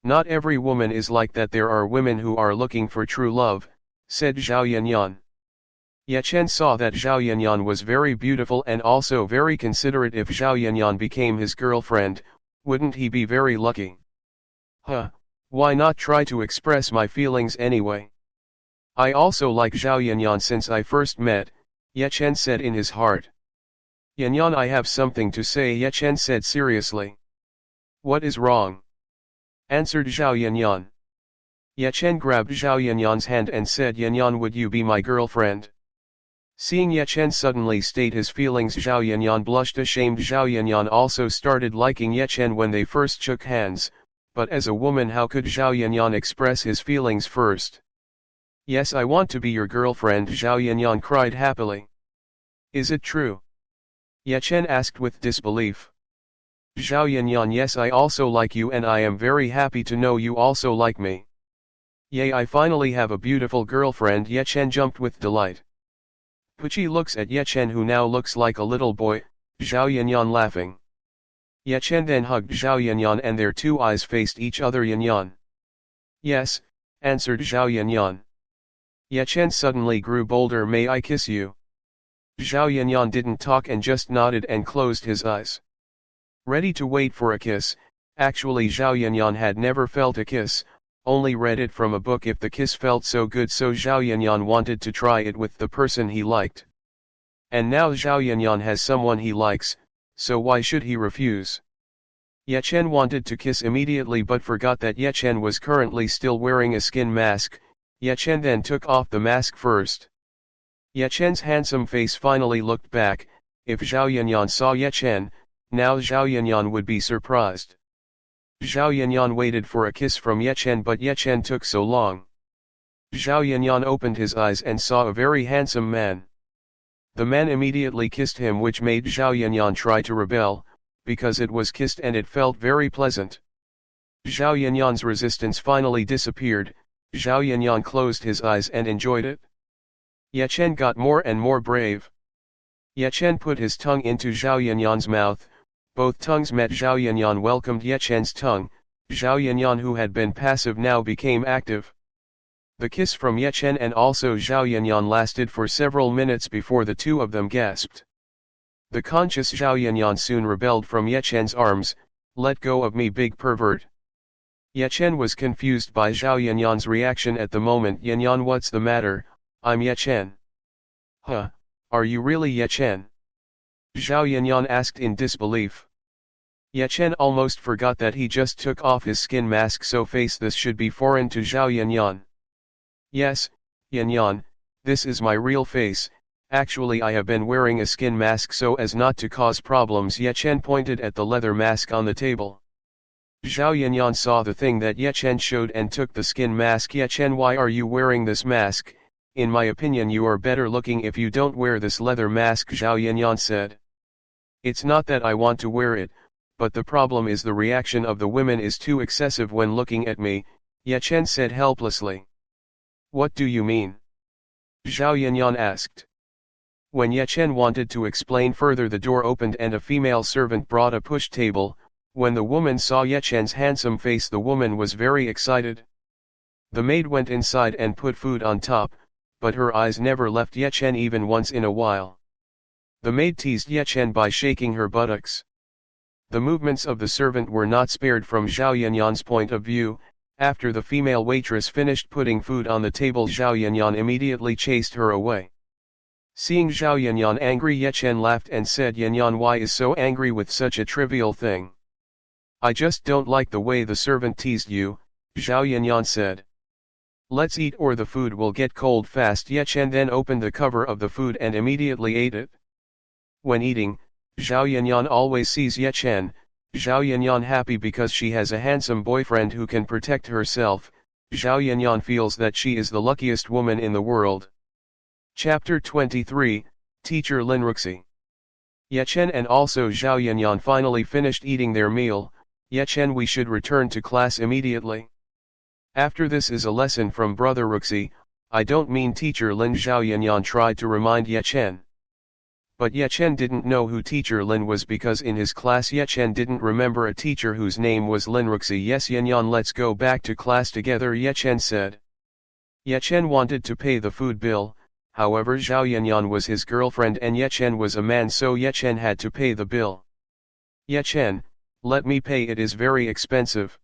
Not every woman is like that. There are women who are looking for true love, said Zhao Yanyan. Ye Chen saw that Zhao Yanyan was very beautiful and also very considerate. If Zhao Yanyan became his girlfriend, wouldn't he be very lucky? Why not try to express my feelings anyway? I also like Zhao Yanyan since I first met, Ye Chen said in his heart. Yanyan, I have something to say, Ye Chen said seriously. What is wrong? Answered Zhao Yanyan. Ye Chen grabbed Zhao Yanyan's hand and said, Yanyan, would you be my girlfriend? Seeing Ye Chen suddenly state his feelings, Zhao Yanyan blushed ashamed. Zhao Yanyan also started liking Ye Chen when they first shook hands, but as a woman how could Zhao Yanyan express his feelings first? Yes, I want to be your girlfriend, Zhao Yanyan cried happily. Is it true? Ye Chen asked with disbelief. Zhao Yanyan, yes, I also like you and I am very happy to know you also like me. Yay, I finally have a beautiful girlfriend, Ye Chen jumped with delight. Puchi looks at Ye Chen, who now looks like a little boy, Zhao Yanyan laughing. Ye Chen then hugged Zhao Yanyan and their two eyes faced each other. Yanyan. Yes, answered Zhao Yanyan. Ye Chen suddenly grew bolder. May I kiss you? Zhao Yanyan didn't talk and just nodded and closed his eyes. Ready to wait for a kiss. Actually Zhao Yanyan had never felt a kiss, only read it from a book. If the kiss felt so good, so Zhao Yanyan wanted to try it with the person he liked. And now Zhao Yanyan has someone he likes, so why should he refuse? Ye Chen wanted to kiss immediately but forgot that Ye Chen was currently still wearing a skin mask. Ye Chen then took off the mask first. Ye Chen's handsome face finally looked back. If Zhao Yanyan saw Ye Chen, now Zhao Yanyan would be surprised. Zhao Yanyan waited for a kiss from Ye Chen, but Ye Chen took so long. Zhao Yanyan opened his eyes and saw a very handsome man. The man immediately kissed him, which made Zhao Yanyan try to rebel, because it was kissed and it felt very pleasant. Zhao Yanyan's resistance finally disappeared. Zhao Yanyan closed his eyes and enjoyed it. Ye Chen got more and more brave. Ye Chen put his tongue into Zhao Yanyan's mouth. Both tongues met. Zhao Yanyan welcomed Ye Chen's tongue. Zhao Yanyan, who had been passive, now became active. The kiss from Ye Chen and also Zhao Yanyan lasted for several minutes before the two of them gasped. The conscious Zhao Yanyan soon rebelled from Ye Chen's arms. Let go of me, big pervert. Ye Chen was confused by Zhao Yanyan's reaction at the moment. Yanyan, what's the matter? I'm Ye Chen. Are you really Ye Chen? Zhao Yanyan asked in disbelief. Ye Chen almost forgot that he just took off his skin mask, so face this should be foreign to Zhao Yanyan. Yes, Yanyan, this is my real face. Actually I have been wearing a skin mask so as not to cause problems. Ye Chen pointed at the leather mask on the table. Zhao Yanyan saw the thing that Ye Chen showed and took the skin mask. Ye Chen, why are you wearing this mask? In my opinion you are better looking if you don't wear this leather mask, Zhao Yanyan said. It's not that I want to wear it, but the problem is the reaction of the women is too excessive when looking at me, Ye Chen said helplessly. What do you mean? Zhao Yanyan asked. When Ye Chen wanted to explain further, the door opened and a female servant brought a push table. When the woman saw Ye Chen's handsome face, the woman was very excited. The maid went inside and put food on top, but her eyes never left Ye Chen even once in a while. The maid teased Ye Chen by shaking her buttocks. The movements of the servant were not spared from Zhao Yanyan's point of view. After the female waitress finished putting food on the table, Zhao Yanyan immediately chased her away. Seeing Zhao Yanyan angry, Ye Chen laughed and said, Yanyan, why is so angry with such a trivial thing? I just don't like the way the servant teased you, Zhao Yanyan said. Let's eat or the food will get cold fast. Ye Chen then opened the cover of the food and immediately ate it. When eating, Zhao Yanyan always sees Ye Chen. Zhao Yanyan happy because she has a handsome boyfriend who can protect herself. Zhao Yanyan feels that she is the luckiest woman in the world. Chapter 23, Teacher Lin Ruxi. Ye Chen and also Zhao Yanyan finally finished eating their meal. Ye Chen, we should return to class immediately. After this is a lesson from Brother Ruxi, I don't mean Teacher Lin. Zhao Yanyan tried to remind Ye Chen. But Ye Chen didn't know who Teacher Lin was because in his class Ye Chen didn't remember a teacher whose name was Lin Ruxi. Yes Yanyan, let's go back to class together, Ye Chen said. Ye Chen wanted to pay the food bill, however Zhao Yanyan was his girlfriend and Ye Chen was a man, so Ye Chen had to pay the bill. Ye Chen, let me pay, it is very expensive.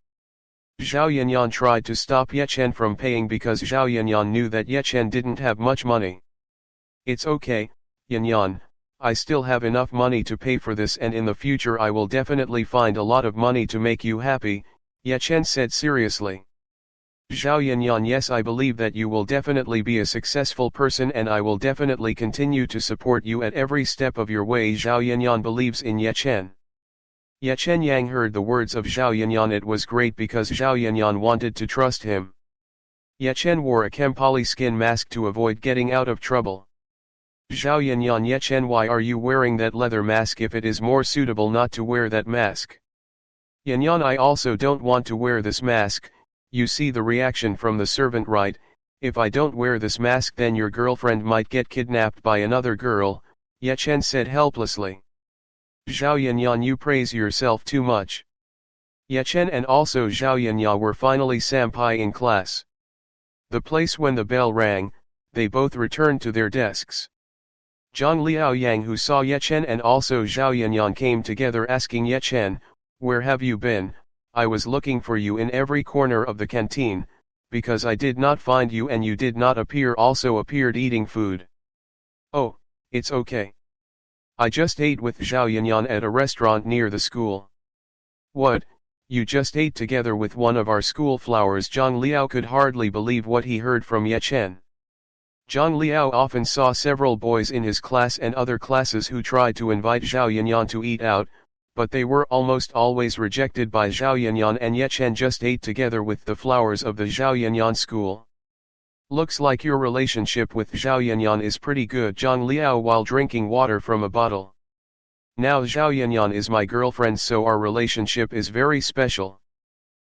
Zhao Yanyan tried to stop Ye Chen from paying because Zhao Yanyan knew that Ye Chen didn't have much money. It's okay, Yanyan, I still have enough money to pay for this, and in the future I will definitely find a lot of money to make you happy, Ye Chen said seriously. Zhao Yanyan, yes, I believe that you will definitely be a successful person and I will definitely continue to support you at every step of your way. Zhao Yanyan believes in Ye Chen. Ye Chen Yang heard the words of Zhao Yanyan. It was great because Zhao Yanyan wanted to trust him. Ye Chen wore a Kempali skin mask to avoid getting out of trouble. Zhao Yanyan, Ye Chen, why are you wearing that leather mask if it is more suitable not to wear that mask? Yanyan, I also don't want to wear this mask. You see the reaction from the servant, right? If I don't wear this mask then your girlfriend might get kidnapped by another girl, Ye Chen said helplessly. Zhao Yanyan, you praise yourself too much. Ye Chen and also Zhao Yanyan were finally sampai in class. The place when the bell rang, they both returned to their desks. Zhang Liao Yang, who saw Ye Chen and also Zhao Yanyan, came together asking Ye Chen, where have you been? I was looking for you in every corner of the canteen, because I did not find you and you did not appear, also appeared eating food. Oh, it's okay. I just ate with Zhao Yanyan at a restaurant near the school. What, you just ate together with one of our school flowers? Zhang Liao could hardly believe what he heard from Ye Chen. Zhang Liao often saw several boys in his class and other classes who tried to invite Zhao Yanyan to eat out, but they were almost always rejected by Zhao Yanyan, and Ye Chen just ate together with the flowers of the Zhao Yanyan school. Looks like your relationship with Zhao Yanyan is pretty good. Zhang Liao while drinking water from a bottle. Now Zhao Yanyan is my girlfriend, so our relationship is very special.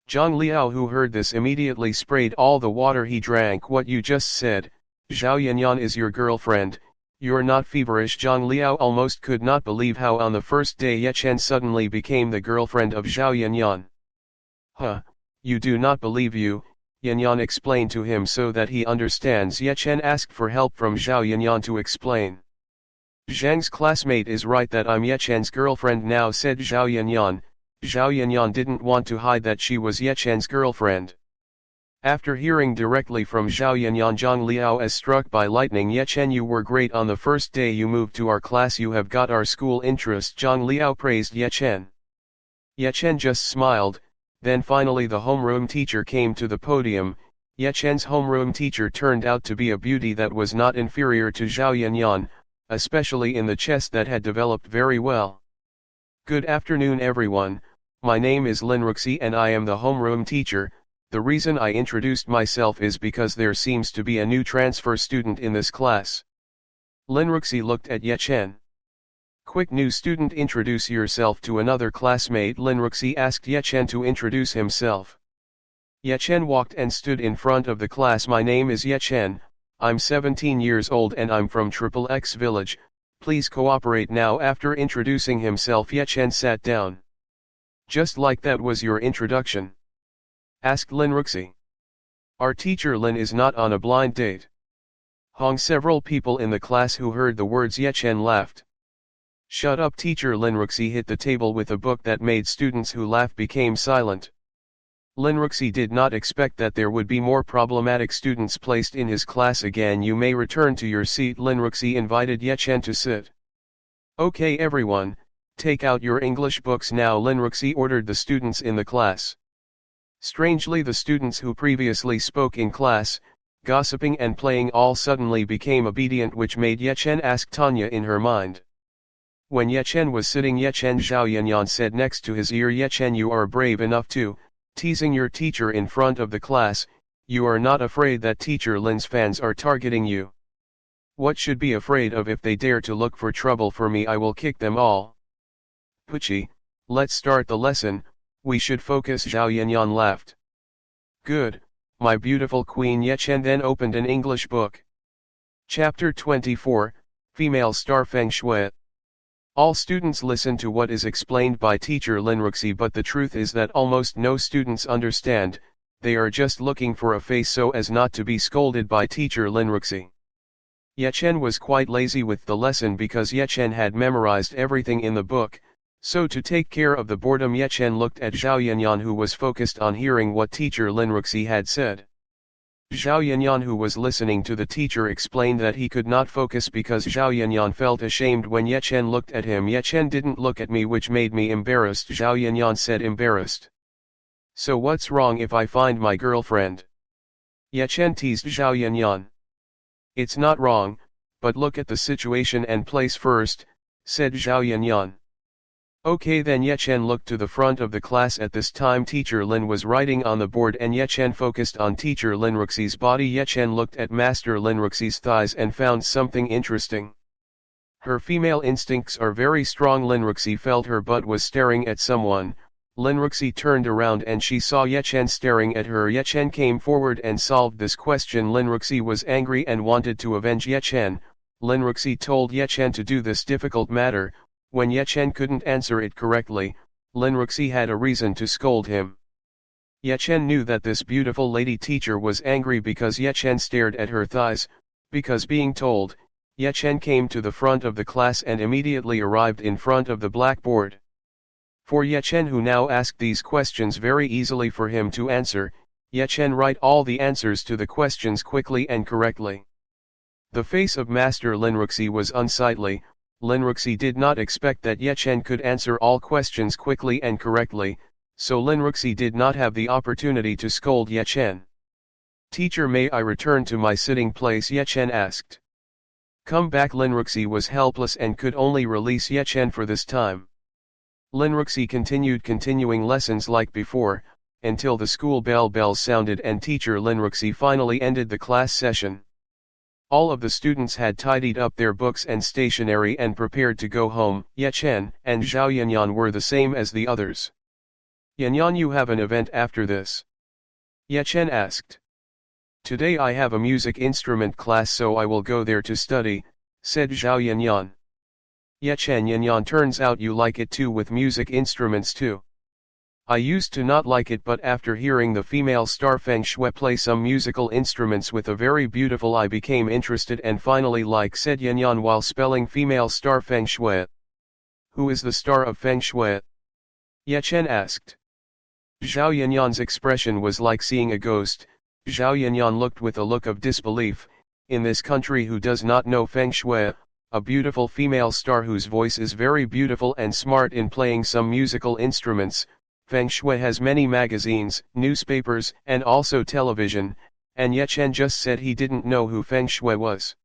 Zhang Liao, who heard this, immediately sprayed all the water he drank. What you just said, Zhao Yanyan is your girlfriend? You're not feverish? Zhang Liao almost could not believe how on the first day Ye Chen suddenly became the girlfriend of Zhao Yanyan. Huh, you do not believe you, Yanyan explained to him so that he understands. Ye Chen asked for help from Zhao Yanyan to explain. Zhang's classmate is right that I'm Ye Chen's girlfriend now, said Zhao Yanyan. Zhao Yanyan didn't want to hide that she was Ye Chen's girlfriend. After hearing directly from Zhao Yanyan, Zhang Liao as struck by lightning. Ye Chen, you were great on the first day you moved to our class, you have got our school interest. Zhang Liao praised Ye Chen. Ye Chen just smiled. Then finally the homeroom teacher came to the podium. Ye Chen's homeroom teacher turned out to be a beauty that was not inferior to Zhao Yanyan, especially in the chest that had developed very well. Good afternoon everyone, my name is Lin Ruxi and I am the homeroom teacher. The reason I introduced myself is because there seems to be a new transfer student in this class. Lin Ruxi looked at Ye Chen. Quick, new student, introduce yourself to another classmate. Lin Ruxi asked Ye Chen to introduce himself. Ye Chen walked and stood in front of the class. My name is Ye Chen, I'm 17 years old and I'm from XXX village, please cooperate now. After introducing himself, Ye Chen sat down. Just like that was your introduction? Asked Lin Ruxi. Our teacher Lin is not on a blind date. Hong. Several people in the class who heard the words Ye Chen laughed. Shut up, teacher. Lin Ruxi hit the table with a book that made students who laughed became silent. Lin Ruxi did not expect that there would be more problematic students placed in his class again. You may return to your seat. Lin Ruxi invited Ye Chen to sit. Okay everyone, take out your English books now, Lin Ruxi ordered the students in the class. Strangely, the students who previously spoke in class, gossiping and playing, all suddenly became obedient, which made Ye Chen ask Tanya in her mind. When Ye Chen was sitting, Ye Chen, Zhao Yanyan said next to his ear, Ye Chen, you are brave enough to, teasing your teacher in front of the class, you are not afraid that teacher Lin's fans are targeting you. What should be afraid of? If they dare to look for trouble for me, I will kick them all. Puchi, let's start the lesson. We should focus. Zhao Yanyan laughed. Good, my beautiful queen. Ye Chen then opened an English book. Chapter 24, Female Star Feng Shui. All students listen to what is explained by teacher Lin Ruxi, but the truth is that almost no students understand, they are just looking for a face so as not to be scolded by teacher Lin Ruxi. Yechen was quite lazy with the lesson because Yechen had memorized everything in the book, so to take care of the boredom Yechen looked at Zhao Yanyan, who was focused on hearing what teacher Linruxi had said. Zhao Yanyan, who was listening to the teacher, explained that he could not focus because Zhao Yanyan felt ashamed when Yechen looked at him. Yechen didn't look at me, which made me embarrassed. Zhao Yanyan said, embarrassed. So what's wrong if I find my girlfriend? Yechen teased Zhao Yanyan. It's not wrong, but look at the situation and place first, said Zhao Yanyan. Okay, then Yechen looked to the front of the class. At this time teacher Lin was writing on the board and Yechen focused on teacher Linruxi's body. Yechen looked at master Linruxi's thighs and found something interesting. Her female instincts are very strong. Linruxi felt her butt was staring at someone. Linruxi turned around and she saw Yechen staring at her. Yechen came forward and solved this question. Linruxi was angry and wanted to avenge Yechen. Linruxi told Yechen to do this difficult matter. When Yechen couldn't answer it correctly, Linruxi had a reason to scold him. Yechen knew that this beautiful lady teacher was angry because Yechen stared at her thighs. Because being told, Yechen came to the front of the class and immediately arrived in front of the blackboard. For Yechen, who now asked these questions very easily for him to answer, Yechen write all the answers to the questions quickly and correctly. The face of Master Linruxi was unsightly. Linruxi did not expect that Yechen could answer all questions quickly and correctly, so Linruxi did not have the opportunity to scold Yechen. Teacher, may I return to my sitting place? Yechen asked. Come back. Linruxi was helpless and could only release Yechen for this time. Linruxi continuing lessons like before, until the school bells sounded and teacher Linruxi finally ended the class session. All of the students had tidied up their books and stationery and prepared to go home. Yechen and Zhao Yanyan were the same as the others. Yanyan, you have an event after this? Yechen asked. Today I have a music instrument class, so I will go there to study, said Zhao Yanyan. Yechen, Yanyan, turns out you like it too, with music instruments too. I used to not like it, but after hearing the female star Feng Shui play some musical instruments with a very beautiful, I became interested and finally like, said Yanyan while spelling female star Feng Shui. Who is the star of Feng Shui? Yechen asked. Zhao Yanyan's expression was like seeing a ghost. Zhao Yanyan looked with a look of disbelief. In this country, who does not know Feng Shui? A beautiful female star whose voice is very beautiful and smart in playing some musical instruments. Feng Shui has many magazines, newspapers, and also television, and Yechen just said he didn't know who Feng Shui was.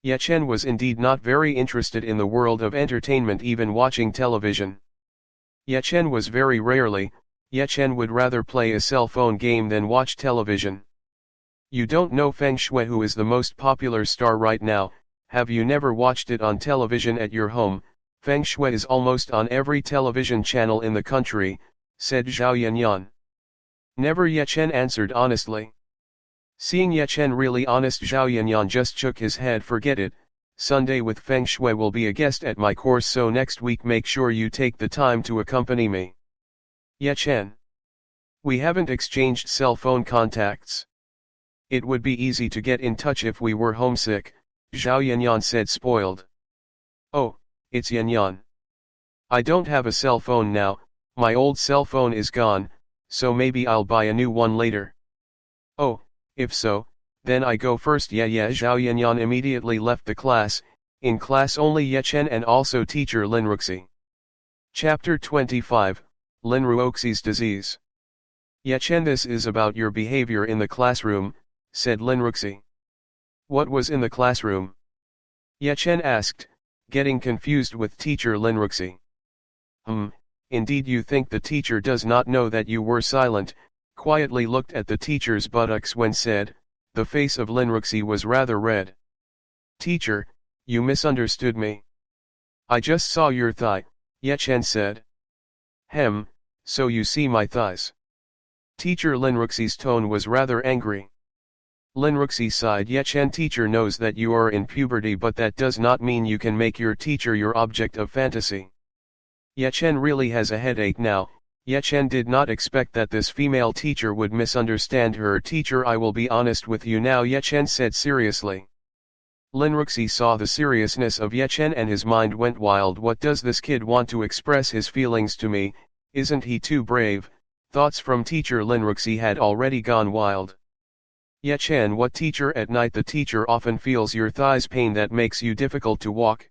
Yechen was indeed not very interested in the world of entertainment, even watching television. Yechen was very rarely. Yechen would rather play a cell phone game than watch television. You don't know Feng Shui, who is the most popular star right now? Have you never watched it on television at your home? Feng Shui is almost on every television channel in the country, said Zhao Yanyan. Never, Yechen answered honestly. Seeing Yechen really honest, Zhao Yanyan just shook his head. Forget it. Sunday with Feng Shui will be a guest at my course, so next week make sure you take the time to accompany me. Yechen. We haven't exchanged cell phone contacts. It would be easy to get in touch if we were homesick, Zhao Yanyan said, spoiled. Oh, it's Yanyan. I don't have a cell phone now, my old cell phone is gone, so maybe I'll buy a new one later. Oh, if so, then I go first. Yeah, Zhao Yanyan immediately left the class. In class only Yechen and also teacher Linruxi. Chapter 25, Linruxi's disease. Yechen, this is about your behavior in the classroom, said Linruxi. What was in the classroom? Yechen asked, getting confused with teacher Linruxi. Indeed, you think the teacher does not know that you were silent, quietly looked at the teacher's buttocks when said. The face of Linruxi was rather red. Teacher, you misunderstood me. I just saw your thigh, Yechen said. So you see my thighs. Teacher Linruxi's tone was rather angry. Linruxi sighed. Yechen, teacher knows that you are in puberty, but that does not mean you can make your teacher your object of fantasy. Yechen really has a headache now. Yechen did not expect that this female teacher would misunderstand her. Teacher, I will be honest with you now, Yechen said seriously. Linruxi saw the seriousness of Yechen and his mind went wild. What does this kid want to express his feelings to me, isn't he too brave? Thoughts from teacher Linruxi had already gone wild. Yechen, what teacher? At night the teacher often feels your thighs pain that makes you difficult to walk.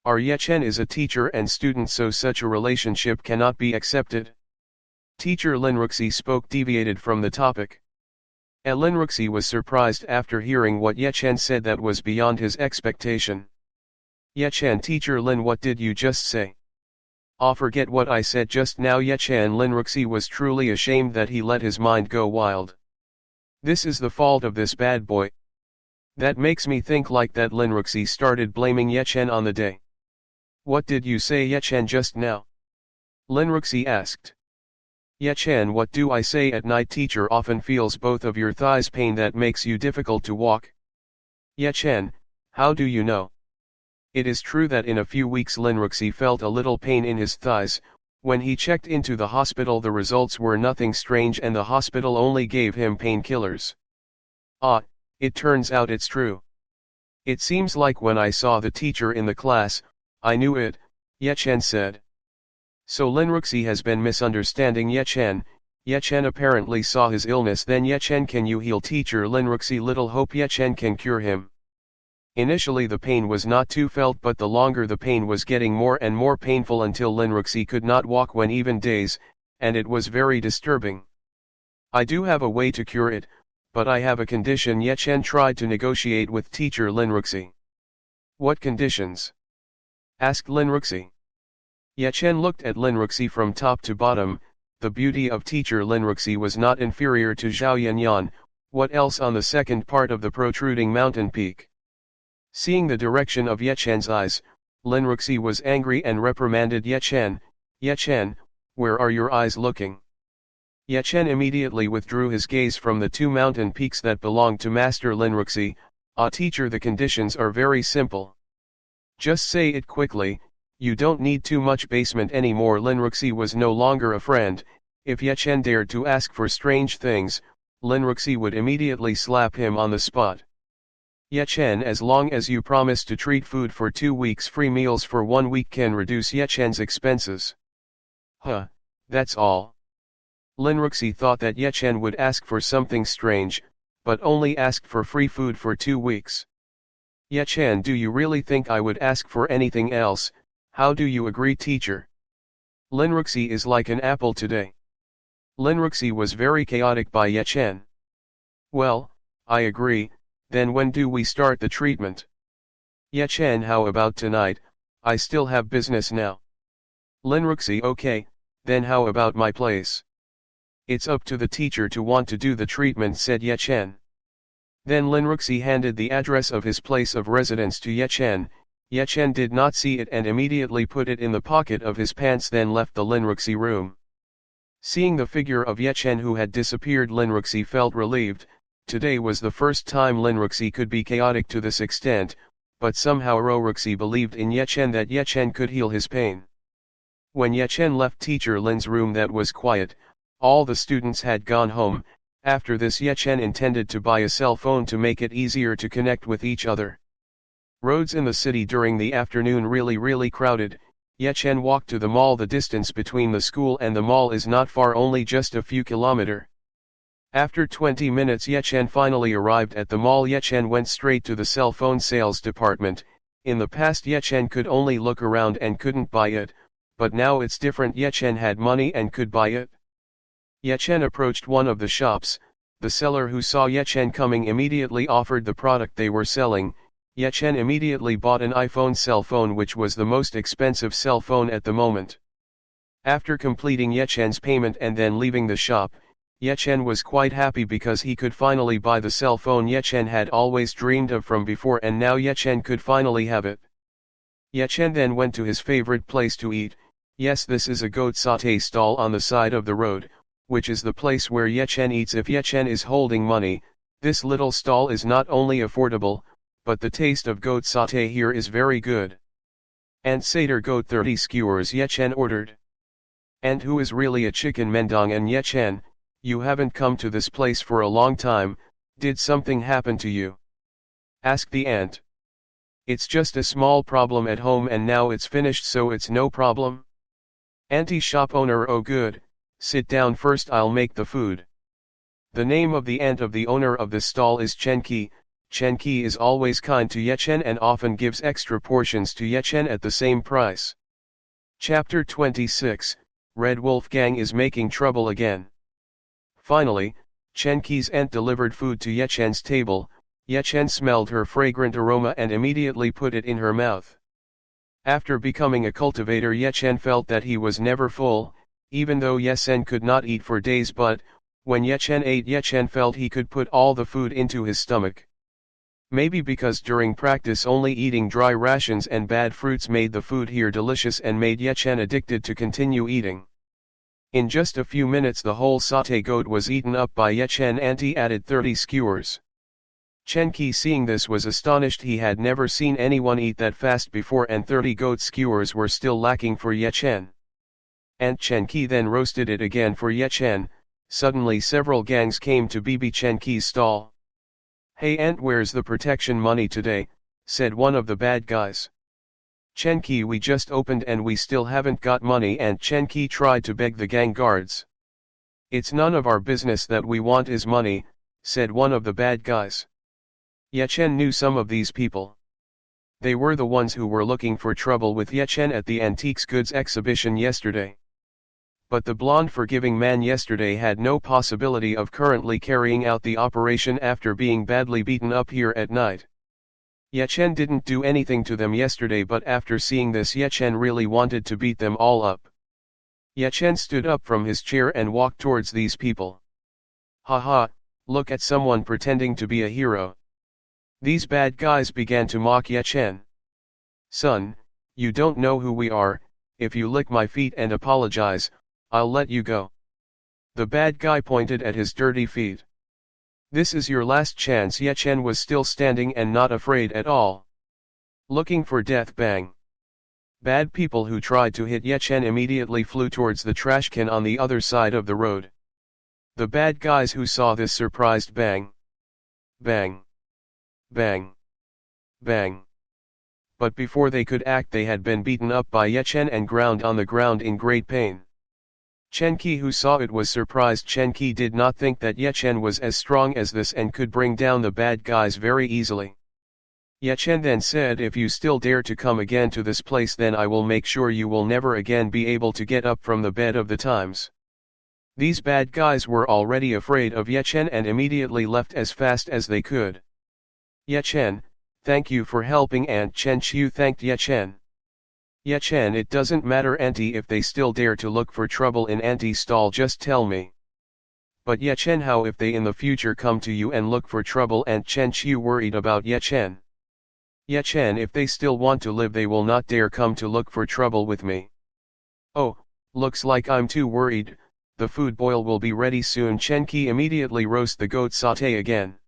Our Yechen is a teacher and student, so such a relationship cannot be accepted. Teacher Linruxi spoke deviated from the topic. Linruxi was surprised after hearing what Yechen said. That was beyond his expectation. Yechen, teacher Lin, what did you just say? Forget what I said just now. Yechen Linruxi was truly ashamed that he let his mind go wild. This is the fault of this bad boy. That makes me think like that. Linruxi started blaming Yechen on the day. What did you say, Yechen, just now? Linruxi asked. Yechen, what do I say? At night teacher often feels both of your thighs pain that makes you difficult to walk. Yechen, how do you know? It is true that in a few weeks Linruxi felt a little pain in his thighs. When he checked into the hospital the results were nothing strange and the hospital only gave him painkillers. It turns out it's true. It seems like when I saw the teacher in the class, I knew it, Yechen said. So Linruxi has been misunderstanding Yechen. Yechen apparently saw his illness. Then Yechen, can you heal teacher Linruxi? Little hope Yechen can cure him. Initially the pain was not too felt, but the longer the pain was getting more and more painful until Linruxi could not walk when even days, and it was very disturbing. I do have a way to cure it, but I have a condition. Yechen tried to negotiate with teacher Linruxi. What conditions? Asked Linruxi. Yechen looked at Linruxi from top to bottom. The beauty of teacher Linruxi was not inferior to Zhao Yanyan. What else on the second part of the protruding mountain peak? Seeing the direction of Yechen's eyes, Linruxi was angry and reprimanded Yechen. Yechen, where are your eyes looking? Yechen immediately withdrew his gaze from the two mountain peaks that belonged to Master Linruxi. Teacher, the conditions are very simple. Just say it quickly. You don't need too much basement anymore. Linruxi was no longer a friend. If Yechen dared to ask for strange things, Linruxi would immediately slap him on the spot. Yechen, as long as you promise to treat food for 2 weeks, free meals for 1 week can reduce Yechen's expenses. That's all. Linruxi thought that Yechen would ask for something strange, but only asked for free food for 2 weeks. Yechen, do you really think I would ask for anything else? How do you agree, teacher? Linruxi is like an apple today. Linruxi was very chaotic by Yechen. Well, I agree. Then when do we start the treatment? Yechen, how about tonight? I still have business now. Linruxi, okay, then how about my place? It's up to the teacher to want to do the treatment, said Yechen. Then Linruxi handed the address of his place of residence to Yechen. Yechen did not see it and immediately put it in the pocket of his pants, then left the Linruxi room. Seeing the figure of Yechen who had disappeared, Linruxi felt relieved. Today was the first time Linruxi could be chaotic to this extent, but somehow Rouruxi believed in Yechen that Yechen could heal his pain. When Yechen left teacher Lin's room that was quiet, all the students had gone home. After this Yechen intended to buy a cell phone to make it easier to connect with each other. Roads in the city during the afternoon really crowded. Yechen walked to the mall. The distance between the school and the mall is not far, only just a few kilometers. After 20 minutes Yechen finally arrived at the mall. Yechen went straight to the cell phone sales department. In the past Yechen could only look around and couldn't buy it, but now it's different. Yechen had money and could buy it. Yechen approached one of the shops. The seller, who saw Yechen coming, immediately offered the product they were selling. Yechen immediately bought an iPhone cell phone, which was the most expensive cell phone at the moment. After completing Yechen's payment and then leaving the shop, Yechen was quite happy because he could finally buy the cell phone Yechen had always dreamed of from before, and now Yechen could finally have it. Yechen then went to his favorite place to eat. Yes, this is a goat sauté stall on the side of the road, which is the place where Yechen eats if Yechen is holding money. This little stall is not only affordable, but the taste of goat sauté here is very good. And Seder goat 30 skewers Yechen ordered. And who is really a chicken mendong? And Yechen, you haven't come to this place for a long time, did something happen to you? Asked the aunt. It's just a small problem at home and now it's finished, so it's no problem. Auntie shop owner, oh good, sit down first, I'll make the food. The name of the aunt of the owner of the stall is Chenki. Chenki is always kind to Yechen and often gives extra portions to Yechen at the same price. Chapter 26, Red Wolf Gang is making trouble again. Finally, Chenki's aunt delivered food to Yechen's table. Yechen smelled her fragrant aroma and immediately put it in her mouth. After becoming a cultivator, Yechen felt that he was never full, even though Yechen could not eat for days, but when Yechen ate, Yechen felt he could put all the food into his stomach. Maybe because during practice only eating dry rations and bad fruits made the food here delicious and made Yechen addicted to continue eating. In just a few minutes the whole sauté goat was eaten up by Yechen. Auntie added 30 skewers. Chenki, seeing this, was astonished. He had never seen anyone eat that fast before, and 30 goat skewers were still lacking for Yechen. Aunt Chenki then roasted it again for Yechen. Suddenly several gangs came to Bibi Chenki's stall. "Hey aunt, where's the protection money today?" said one of the bad guys. "Chenki, we just opened and we still haven't got money," and Chenki tried to beg the gang guards. "It's none of our business, that we want is money," said one of the bad guys. Yechen knew some of these people. They were the ones who were looking for trouble with Yechen at the antiques goods exhibition yesterday. But the blonde forgiving man yesterday had no possibility of currently carrying out the operation after being badly beaten up here at night. Yechen didn't do anything to them yesterday, but after seeing this Yechen really wanted to beat them all up. Yechen stood up from his chair and walked towards these people. "Haha, look at someone pretending to be a hero." These bad guys began to mock Yechen. "Son, you don't know who we are. If you lick my feet and apologize, I'll let you go." The bad guy pointed at his dirty feet. "This is your last chance." Yechen was still standing and not afraid at all. Looking for death, bang. Bad people who tried to hit Yechen immediately flew towards the trash can on the other side of the road. The bad guys who saw this surprised, bang, bang, bang, bang. But before they could act, they had been beaten up by Yechen and ground on the ground in great pain. Chenki, who saw it, was surprised. Chenki did not think that Yechen was as strong as this and could bring down the bad guys very easily. Yechen then said, "If you still dare to come again to this place, then I will make sure you will never again be able to get up from the bed of the times." These bad guys were already afraid of Yechen and immediately left as fast as they could. "Yechen, thank you for helping." Aunt Chenchu thanked Yechen. "Yechen, it doesn't matter, auntie, if they still dare to look for trouble in auntie's stall, just tell me." "But Yechen, how if they in the future come to you and look for trouble?" Aunt Chenchu worried about Yechen. "Yechen, if they still want to live, they will not dare come to look for trouble with me." "Oh, looks like I'm too worried. The food boil will be ready soon." Chenki immediately roast the goat sauté again.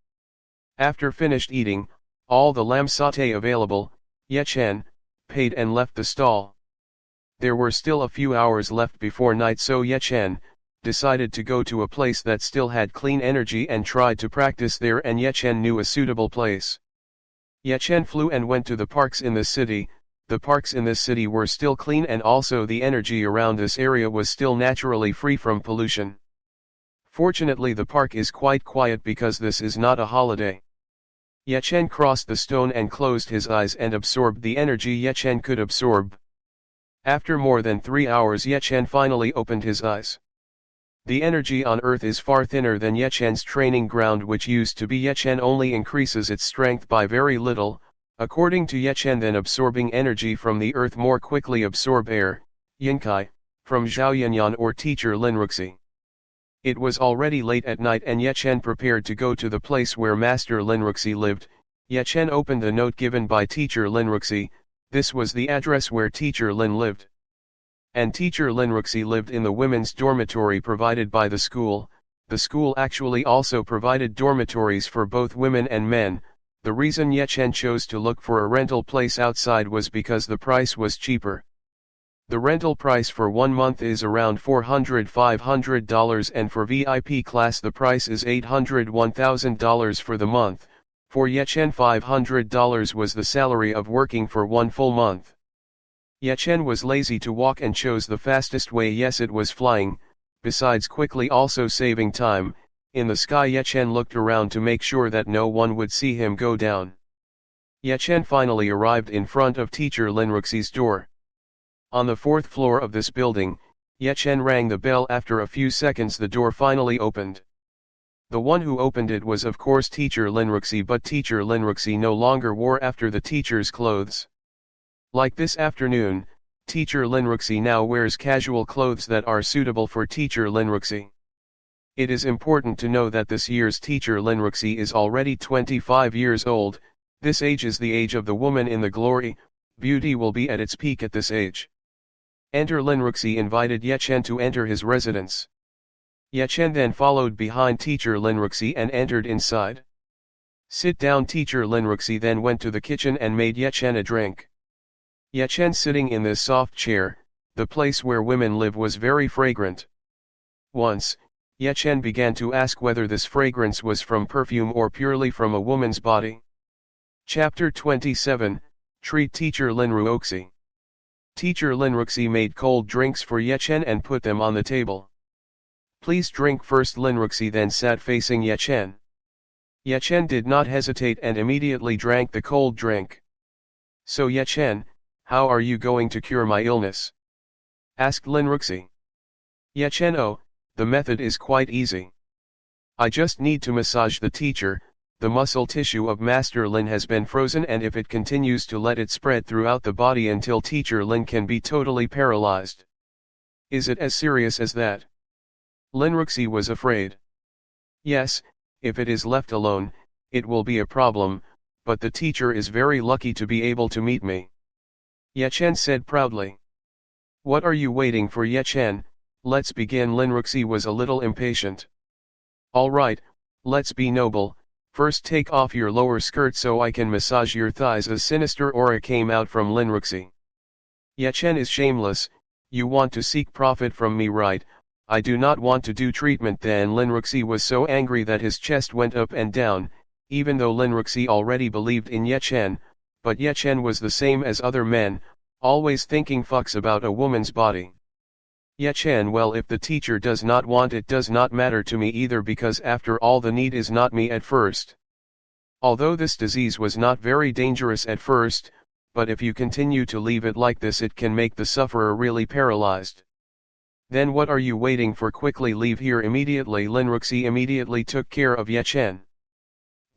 After finished eating all the lamb sauté available, Yechen paid and left the stall. There were still a few hours left before night, so Yechen decided to go to a place that still had clean energy and tried to practice there, and Yechen knew a suitable place. Yechen flew and went to the parks in the city. The parks in this city were still clean, and also the energy around this area was still naturally free from pollution. Fortunately, the park is quite quiet because this is not a holiday. Yechen crossed the stone and closed his eyes and absorbed the energy Yechen could absorb. After more than 3 hours, Yechen finally opened his eyes. The energy on earth is far thinner than Yechen's training ground, which used to be Yechen, only increases its strength by very little. According to Yechen, then absorbing energy from the earth more quickly absorb air, Yinkai, from Zhaoyanyan or teacher Linruxi. It was already late at night and Yechen prepared to go to the place where Master Linruxi lived. Yechen opened the note given by teacher Linruxi. This was the address where teacher Lin lived. And teacher Linruxi lived in the women's dormitory provided by the school. The school actually also provided dormitories for both women and men. The reason Yechen chose to look for a rental place outside was because the price was cheaper. The rental price for 1 month is around $400–500, and for VIP class the price is $800–1,000 for the month. For Yechen $500 was the salary of working for 1 full month. Yechen was lazy to walk and chose the fastest way. Yes, it was flying, besides quickly also saving time. In the sky Yechen looked around to make sure that no one would see him go down. Yechen finally arrived in front of teacher Linruxi's door. On the 4th floor of this building, Yechen rang the bell. After a few seconds the door finally opened. The one who opened it was of course teacher Linruxi, but teacher Linruxi no longer wore after the teacher's clothes. Like this afternoon, teacher Linruxi now wears casual clothes that are suitable for teacher Linruxi. It is important to know that this year's teacher Linruxi is already 25 years old. This age is the age of the woman in the glory. Beauty will be at its peak at this age. Enter. Linruxi invited Yechen to enter his residence. Yechen then followed behind teacher Linruxi and entered inside. Sit down. Teacher Linruxi then went to the kitchen and made Yechen a drink. Yechen sitting in this soft chair, the place where women live, was very fragrant. Once, Yechen began to ask whether this fragrance was from perfume or purely from a woman's body. Chapter 27, Treat Teacher Linruxi. Teacher Linruxi made cold drinks for Yechen and put them on the table. Please drink first. Linruxi then sat facing Yechen. Yechen did not hesitate and immediately drank the cold drink. So Yechen, how are you going to cure my illness? Asked Linruxi. Yechen: oh, the method is quite easy. I just need to massage the teacher. The muscle tissue of Master Lin has been frozen, and if it continues to let it spread throughout the body until teacher Lin can be totally paralyzed. Is it as serious as that? Linruxi was afraid. Yes, if it is left alone, it will be a problem, but the teacher is very lucky to be able to meet me. Yechen said proudly. What are you waiting for? Yechen, let's begin. Linruxi was a little impatient. All right, let's be noble. First take off your lower skirt so I can massage your thighs. A sinister aura came out from Linruxi. Yechen is shameless. You want to seek profit from me, right? I do not want to do treatment then. Linruxi was so angry that his chest went up and down, even though Linruxi already believed in Yechen, but Yechen was the same as other men, always thinking fucks about a woman's body. Yechen: well, if the teacher does not want it, does not matter to me either, because after all the need is not me at first. Although this disease was not very dangerous at first, but if you continue to leave it like this, it can make the sufferer really paralyzed. Then what are you waiting for? Quickly leave here immediately. Linruxi immediately took care of Yechen.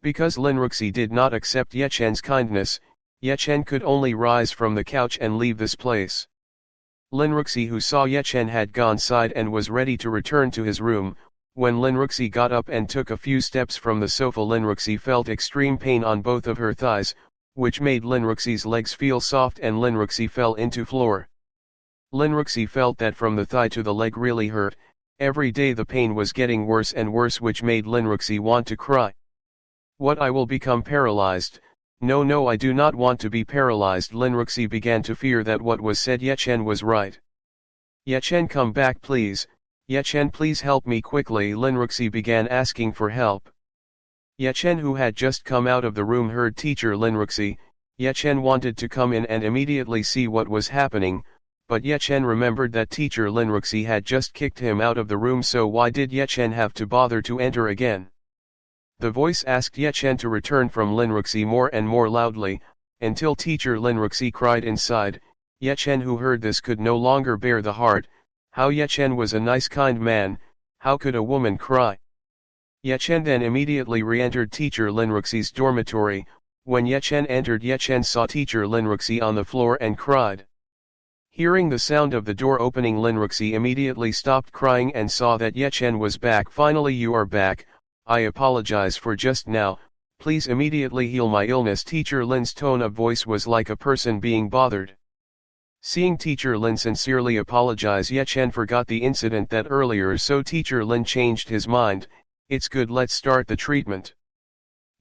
Because Linruxi did not accept Yechen's kindness, Yechen could only rise from the couch and leave this place. Linruxi, who saw Yechen had gone, sighed and was ready to return to his room. When Linruxi got up and took a few steps from the sofa, Linruxi felt extreme pain on both of her thighs, which made Linruxi's legs feel soft, and Linruxi fell into floor. Linruxi felt that from the thigh to the leg really hurt. Every day the pain was getting worse and worse, which made Linruxi want to cry. What, I will become paralyzed? No, I do not want to be paralyzed. Linruxi began to fear that what was said Yechen was right. Yechen, come back please. Yechen, please help me quickly. Linruxi began asking for help. Yechen, who had just come out of the room, heard teacher Linruxi. Yechen wanted to come in and immediately see what was happening, but Yechen remembered that teacher Linruxi had just kicked him out of the room, so why did Yechen have to bother to enter again? The voice asked Yechen to return from Linruxi more and more loudly, until teacher Linruxi cried inside. Yechen, who heard this, could no longer bear the heart. How Yechen was a nice kind man, how could a woman cry? Yechen then immediately re-entered teacher Linruxi's dormitory. When Yechen entered, Yechen saw teacher Linruxi on the floor and cried. Hearing the sound of the door opening, Linruxi immediately stopped crying and saw that Yechen was back. Finally, you are back. I apologize for just now, please immediately heal my illness. Teacher Lin's tone of voice was like a person being bothered. Seeing teacher Lin sincerely apologize, Yechen forgot the incident that earlier, so teacher Lin changed his mind. It's good, let's start the treatment.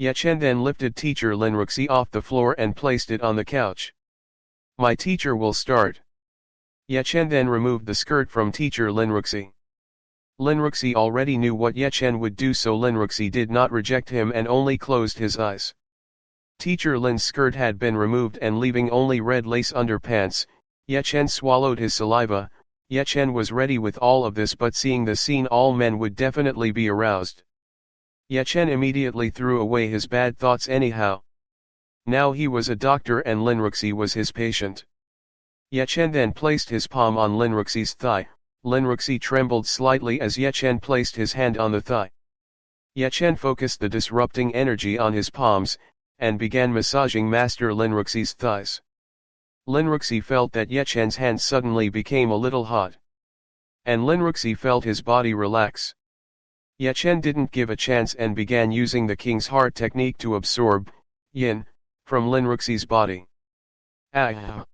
Yechen then lifted teacher Linruxi off the floor and placed it on the couch. My teacher will start. Yechen then removed the skirt from teacher Linruxi. Linruxi already knew what Yechen would do, so Linruxi did not reject him and only closed his eyes. Teacher Lin's skirt had been removed and leaving only red lace underpants. Yechen swallowed his saliva. Yechen was ready with all of this, but seeing the scene all men would definitely be aroused. Yechen immediately threw away his bad thoughts anyhow. Now he was a doctor and Linruxi was his patient. Yechen then placed his palm on Linruxi's thigh. Linruxi trembled slightly as Yechen placed his hand on the thigh. Yechen focused the disrupting energy on his palms, and began massaging Master Linruxi's thighs. Linruxi felt that Yechen's hand suddenly became a little hot. And Linruxi felt his body relax. Yechen didn't give a chance and began using the King's Heart technique to absorb yin from Linruxi's body. Ah!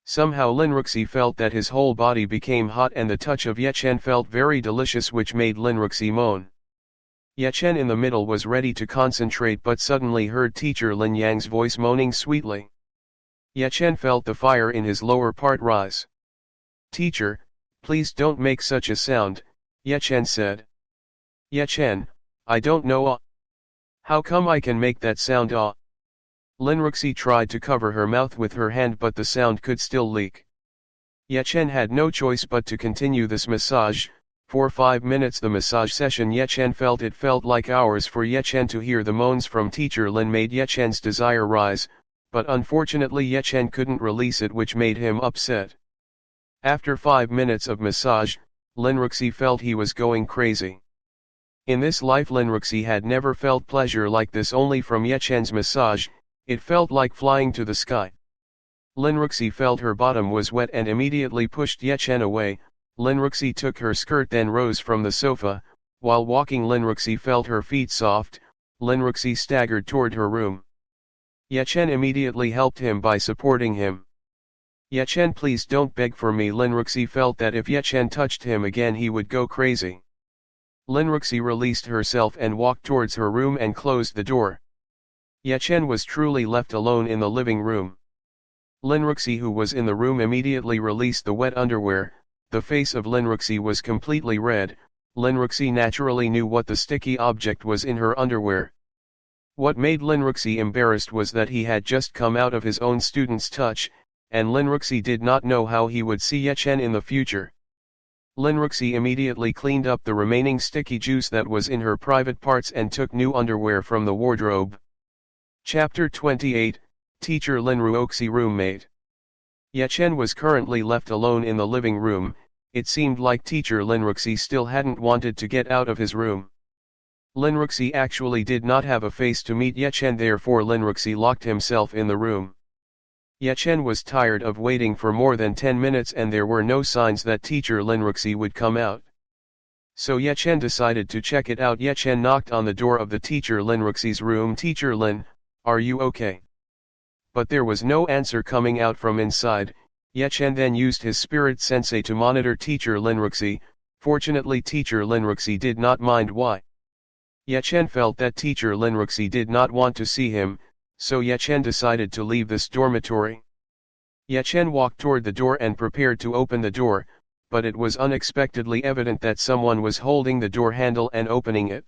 Somehow Linruxi felt that his whole body became hot and the touch of Yechen felt very delicious, which made Linruxi moan. Yechen in the middle was ready to concentrate but suddenly heard Teacher Lin Yang's voice moaning sweetly. Yechen felt the fire in his lower part rise. "Teacher, please don't make such a sound," Yechen said. "Yechen, I don't know how come I can make that sound Linruxi tried to cover her mouth with her hand but the sound could still leak. Yechen had no choice but to continue this massage. For 5 minutes the massage session Yechen felt like hours for Yechen to hear the moans from Teacher Lin made Yechen's desire rise, but unfortunately Yechen couldn't release it, which made him upset. After 5 minutes of massage, Linruxi felt he was going crazy. In this life Linruxi had never felt pleasure like this, only from Yechen's massage. It felt like flying to the sky. Linruxi felt her bottom was wet and immediately pushed Yechen away. Linruxi took her skirt then rose from the sofa. While walking Linruxi felt her feet soft. Linruxi staggered toward her room. Yechen immediately helped him by supporting him. "Yechen, please don't beg for me." Linruxi felt that if Yechen touched him again he would go crazy. Linruxi released herself and walked towards her room and closed the door. Yechen was truly left alone in the living room. Linruxi, who was in the room, immediately released the wet underwear. The face of Linruxi was completely red. Linruxi naturally knew what the sticky object was in her underwear. What made Linruxi embarrassed was that he had just come out of his own student's touch, and Linruxi did not know how he would see Yechen in the future. Linruxi immediately cleaned up the remaining sticky juice that was in her private parts and took new underwear from the wardrobe. Chapter 28, Teacher Linruoxi Roommate. Yechen was currently left alone in the living room. It seemed like Teacher Linruxi still hadn't wanted to get out of his room. Linruxi actually did not have a face to meet Yechen, therefore Linruxi locked himself in the room. Yechen was tired of waiting for more than 10 minutes and there were no signs that Teacher Linruxi would come out. So Yechen decided to check it out. Yechen knocked on the door of the Teacher Linruxi's room. "Teacher Lin, are you okay?" But there was no answer coming out from inside. Yechen then used his spirit sensei to monitor Teacher Linruxi. Fortunately Teacher Linruxi did not mind. Why? Yechen felt that Teacher Linruxi did not want to see him, so Yechen decided to leave this dormitory. Yechen walked toward the door and prepared to open the door, but it was unexpectedly evident that someone was holding the door handle and opening it.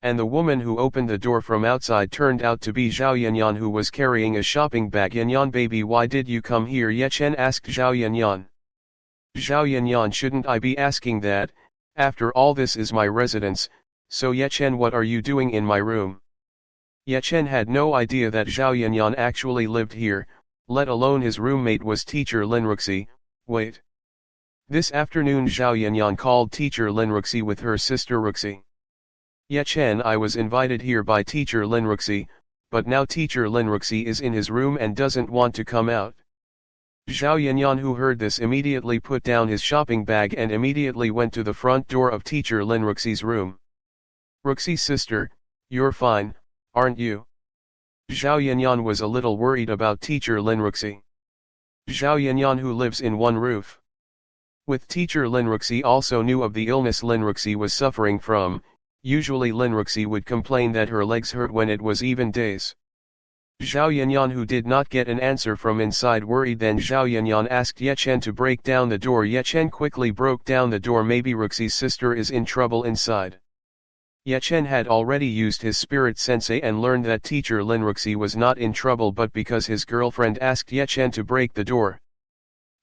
And the woman who opened the door from outside turned out to be Zhao Yanyan, who was carrying a shopping bag. "Yanyan baby, why did you come here?" Yechen asked Zhao Yanyan. "Zhao Yanyan, shouldn't I be asking that? After all, this is my residence, so Yechen, what are you doing in my room?" Yechen had no idea that Zhao Yanyan actually lived here, let alone his roommate was Teacher Linruxi. Wait. This afternoon Zhao Yanyan called Teacher Linruxi with her sister Ruxi. "Yechen, I was invited here by Teacher Linruxi, but now Teacher Linruxi is in his room and doesn't want to come out." Zhao Yanyan, who heard this, immediately put down his shopping bag and immediately went to the front door of Teacher Linruxi's room. "Ruxi's sister, you're fine, aren't you?" Zhao Yanyan was a little worried about Teacher Linruxi. Zhao Yanyan, who lives in one roof with Teacher Linruxi, also knew of the illness Linruxi was suffering from. Usually Linruxi would complain that her legs hurt when it was even days. Zhao Yanyan, who did not get an answer from inside, worried. Then Zhao Yanyan asked Yechen to break down the door. Yechen quickly broke down the door. "Maybe Ruxi's sister is in trouble inside." Ye Chen had already used his spirit sensei and learned that teacher Linruxi was not in trouble but because his girlfriend asked Ye Chen to break the door.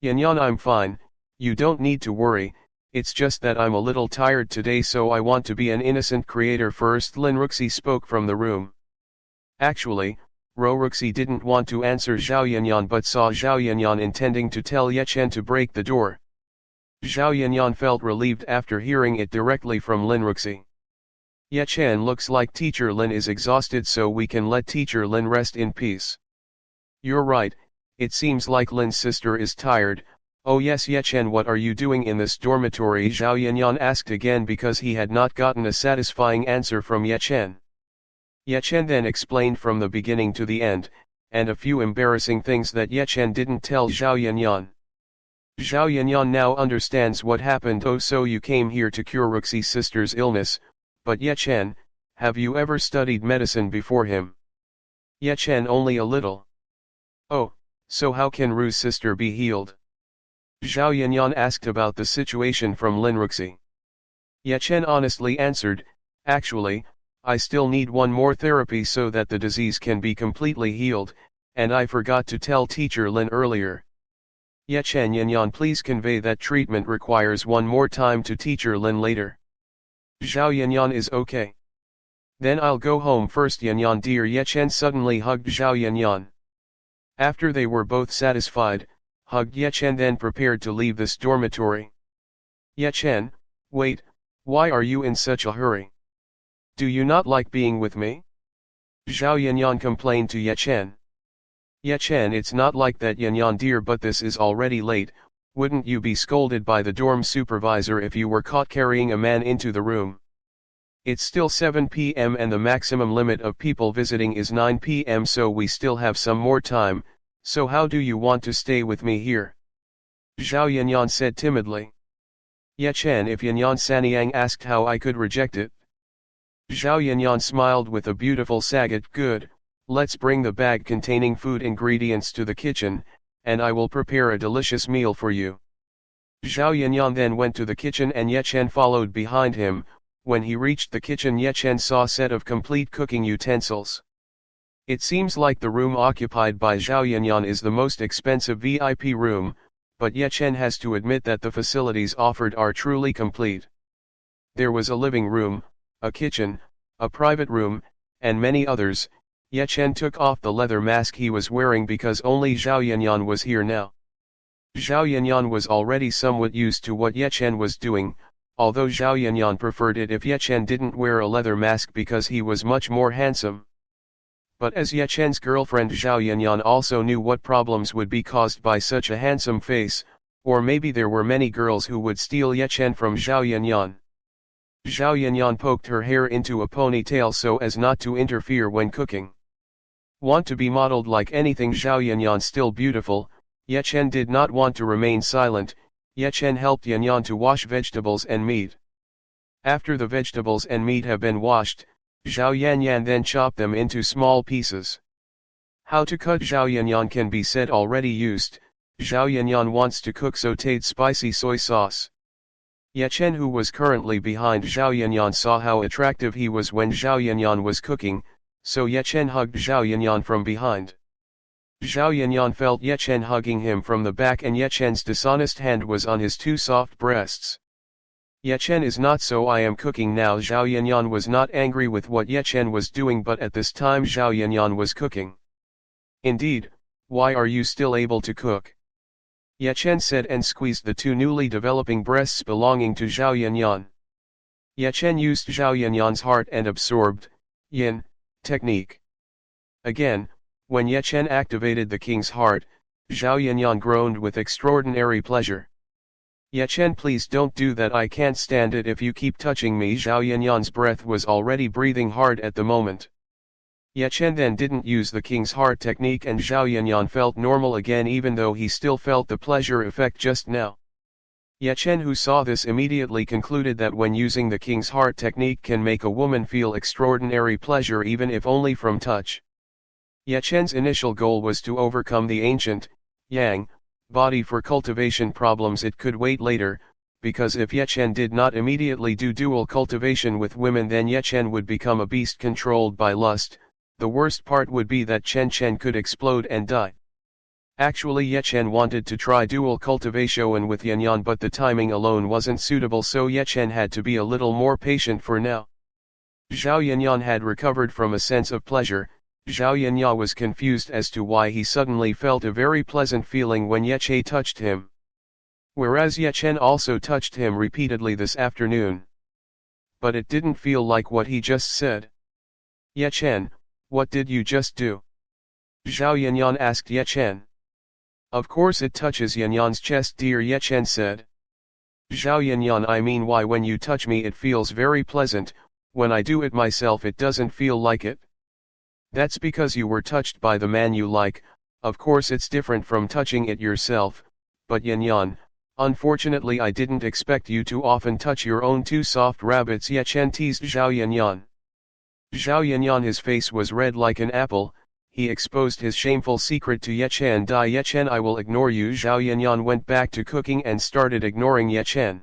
Yanyan, I'm fine, you don't need to worry, it's just that I'm a little tired today, so I want to be an innocent creator first. Linruxi spoke from the room. Actually, Roruxi didn't want to answer Zhao Yanyan but saw Zhao Yanyan intending to tell Ye Chen to break the door. Zhao Yanyan felt relieved after hearing it directly from Linruxi. Ye Chen, looks like Teacher Lin is exhausted, so we can let Teacher Lin rest in peace. You're right, it seems like Lin's sister is tired. Oh yes, Ye Chen, what are you doing in this dormitory? Zhao Yanyan asked again because he had not gotten a satisfying answer from Ye Chen. Ye Chen then explained from the beginning to the end, and a few embarrassing things that Ye Chen didn't tell Zhao Yanyan. Zhao Yanyan now understands what happened. Oh, so you came here to cure Ruxi's sister's illness, but Ye Chen, have you ever studied medicine before him? Ye Chen, only a little. Oh, so how can Ru's sister be healed? Zhao Yanyan asked about the situation from Linruxi. Ye Chen honestly answered, actually, I still need one more therapy so that the disease can be completely healed, and I forgot to tell Teacher Lin earlier. Ye Chen, Yanyan, please convey that treatment requires one more time to Teacher Lin later. Zhao Yanyan is okay. Then I'll go home first, Yanyan dear. Ye Chen suddenly hugged Zhao Yanyan. After they were both satisfied, hugged Ye Chen, then prepared to leave this dormitory. Ye Chen, wait, why are you in such a hurry? Do you not like being with me? Zhao Yanyan complained to Ye Chen. Ye Chen, it's not like that, Yanyan dear, but this is already late. Wouldn't you be scolded by the dorm supervisor if you were caught carrying a man into the room? It's still 7 p.m. and the maximum limit of people visiting is 9 p.m., so we still have some more time, so how do you want to stay with me here? Zhao Yanyan said timidly. Ye Chen, if Yanyan Sanyang asked how I could reject it. Zhao Yanyan smiled with a beautiful sagat. Good, let's bring the bag containing food ingredients to the kitchen, and I will prepare a delicious meal for you. Zhao Yanyan then went to the kitchen and Ye Chen followed behind him. When he reached the kitchen, Ye Chen saw a set of complete cooking utensils. It seems like the room occupied by Zhao Yanyan is the most expensive VIP room, but Ye Chen has to admit that the facilities offered are truly complete. There was a living room, a kitchen, a private room, and many others. Ye Chen took off the leather mask he was wearing because only Zhao Yanyan was here now. Zhao Yanyan was already somewhat used to what Ye Chen was doing, although Zhao Yanyan preferred it if Ye Chen didn't wear a leather mask because he was much more handsome. But as Ye Chen's girlfriend, Zhao Yanyan also knew what problems would be caused by such a handsome face, or maybe there were many girls who would steal Ye Chen from Zhao Yanyan. Zhao Yanyan poked her hair into a ponytail so as not to interfere when cooking. Want to be modeled like anything? Zhao Yanyan still beautiful. Ye Chen did not want to remain silent. Ye Chen helped Yanyan to wash vegetables and meat. After the vegetables and meat have been washed, Zhao Yanyan then chopped them into small pieces. How to cut Zhao Yanyan can be said already used. Zhao Yanyan wants to cook sautéed spicy soy sauce. Ye Chen, who was currently behind Zhao Yanyan, saw how attractive he was when Zhao Yanyan was cooking, so Ye Chen hugged Zhao Yanyan from behind. Zhao Yanyan felt Ye Chen hugging him from the back, and Ye Chen's dishonest hand was on his two soft breasts. Ye Chen is not, so I am cooking now. Zhao Yanyan was not angry with what Ye Chen was doing, but at this time Zhao Yanyan was cooking. Indeed, why are you still able to cook? Ye Chen said and squeezed the two newly developing breasts belonging to Zhao Yanyan. Ye Chen used Zhao Yanyan's heart and absorbed yin technique. Again, when Ye Chen activated the king's heart, Zhao Yanyan groaned with extraordinary pleasure. Ye Chen, please don't do that, I can't stand it if you keep touching me. Zhao Yanyan's breath was already breathing hard at the moment. Ye Chen then didn't use the king's heart technique and Zhao Yanyan felt normal again, even though he still felt the pleasure effect just now. Ye Chen, who saw this, immediately concluded that when using the king's heart technique can make a woman feel extraordinary pleasure even if only from touch. Ye Chen's initial goal was to overcome the ancient, yang, body for cultivation problems. It could wait later, because if Yechen did not immediately do dual cultivation with women, then Yechen would become a beast controlled by lust. The worst part would be that Chen could explode and die. Actually, Yechen wanted to try dual cultivation with Yanyan, but the timing alone wasn't suitable, so Yechen had to be a little more patient for now. Zhao Yanyan had recovered from a sense of pleasure. Zhao Yanya was confused as to why he suddenly felt a very pleasant feeling when Yeche touched him. Whereas Yechen also touched him repeatedly this afternoon. But it didn't feel like what he just said. Yechen, what did you just do? Zhao Yanyan asked Yechen. Of course it touches Yanyan's chest, dear, Yechen said. Zhao Yanyan, I mean, why when you touch me it feels very pleasant, when I do it myself it doesn't feel like it? That's because you were touched by the man you like. Of course it's different from touching it yourself, but Yanyan, unfortunately I didn't expect you to often touch your own two soft rabbits, Yechen teased Zhao Yanyan. Zhao Yanyan, his face was red like an apple. He exposed his shameful secret to Yechen. Yechen, I will ignore you. Zhao Yanyan went back to cooking and started ignoring Yechen.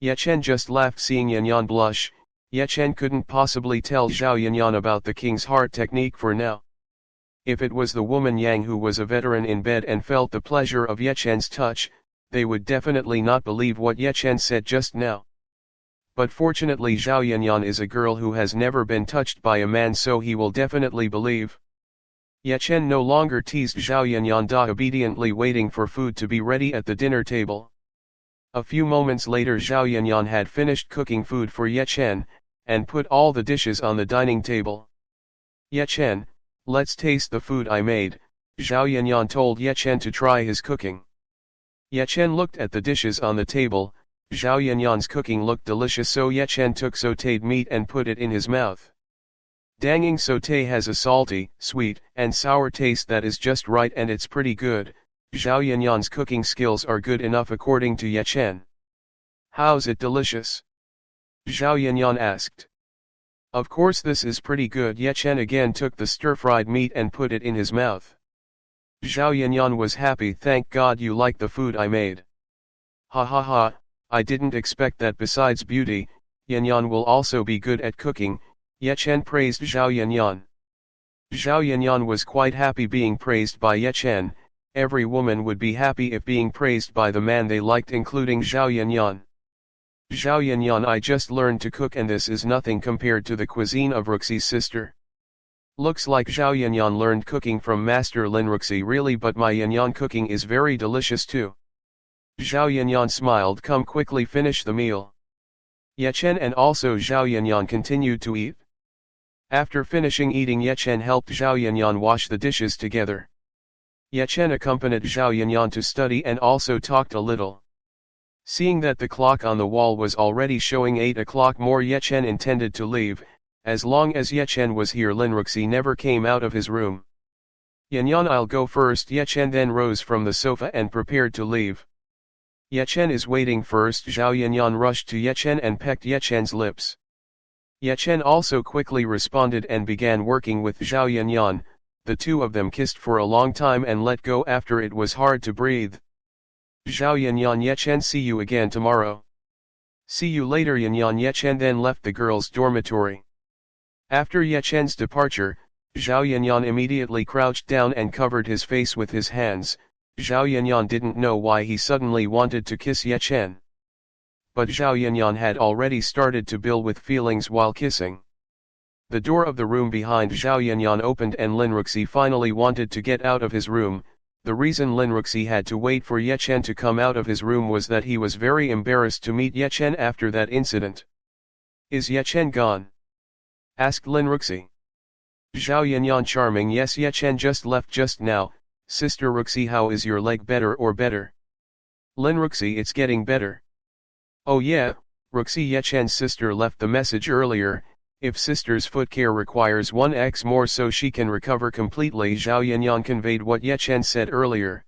Yechen just laughed seeing Yanyan blush. Yechen couldn't possibly tell Zhao Yanyan about the king's heart technique for now. If it was the woman Yang who was a veteran in bed and felt the pleasure of Yechen's touch, they would definitely not believe what Yechen said just now. But fortunately Zhao Yanyan is a girl who has never been touched by a man, so he will definitely believe. Yechen no longer teased Zhao Yanyan, obediently waiting for food to be ready at the dinner table. A few moments later Zhao Yanyan had finished cooking food for Yechen, and put all the dishes on the dining table. Yechen, let's taste the food I made, Zhao Yanyan told Yechen to try his cooking. Yechen looked at the dishes on the table. Zhao Yanyan's cooking looked delicious, so Yechen took sautéed meat and put it in his mouth. Danging, sauté has a salty, sweet, and sour taste that is just right, and it's pretty good. Zhao Yanyan's cooking skills are good enough according to Yechen. How's it delicious? Zhao Yanyan asked. Of course this is pretty good. Yechen again took the stir-fried meat and put it in his mouth. Zhao Yanyan was happy. Thank God you like the food I made. Ha ha ha, I didn't expect that. Besides beauty, Yanyan will also be good at cooking. Yechen praised Zhao Yanyan. Zhao Yanyan was quite happy being praised by Yechen. Every woman would be happy if being praised by the man they liked, including Zhao Yanyan. Zhao Yanyan, I just learned to cook and this is nothing compared to the cuisine of Ruxi's sister. Looks like Zhao Yanyan learned cooking from Master Lin Ruxi. Really, but my Yanyan cooking is very delicious too. Zhao Yanyan smiled. Come quickly finish the meal. Yechen and also Zhao Yanyan continued to eat. After finishing eating, Yechen helped Zhao Yanyan wash the dishes together. Yechen accompanied Zhao Yanyan to study and also talked a little. Seeing that the clock on the wall was already showing 8 o'clock more, Yechen intended to leave. As long as Yechen was here, Lin Ruxi never came out of his room. Yanyan, I'll go first. Yechen then rose from the sofa and prepared to leave. Yechen is waiting first. Zhao Yanyan rushed to Yechen and pecked Yechen's lips. Yechen also quickly responded and began working with Zhao Yanyan. The two of them kissed for a long time and let go after it was hard to breathe. Zhao Yanyan, Yechen, see you again tomorrow. See you later, Yanyan. Yechen then left the girls' dormitory. After Yechen's departure, Zhao Yanyan immediately crouched down and covered his face with his hands. Zhao Yanyan didn't know why he suddenly wanted to kiss Yechen. But Zhao Yanyan had already started to build with feelings while kissing. The door of the room behind Zhao Yanyan opened and Lin Ruxi finally wanted to get out of his room. The reason Lin Ruxi had to wait for Yechen to come out of his room was that he was very embarrassed to meet Yechen after that incident. Is Yechen gone? Asked Lin Ruxi. Zhao Yanyan, charming. Yes, Yechen just left just now. Sister Ruxi, how is your leg? Better or better? Lin Ruxi, it's getting better. Oh yeah, Ruxi, Yechen's sister left the message earlier. If sister's foot care requires 1x more so she can recover completely. Zhao Yanyan conveyed what Yechen said earlier.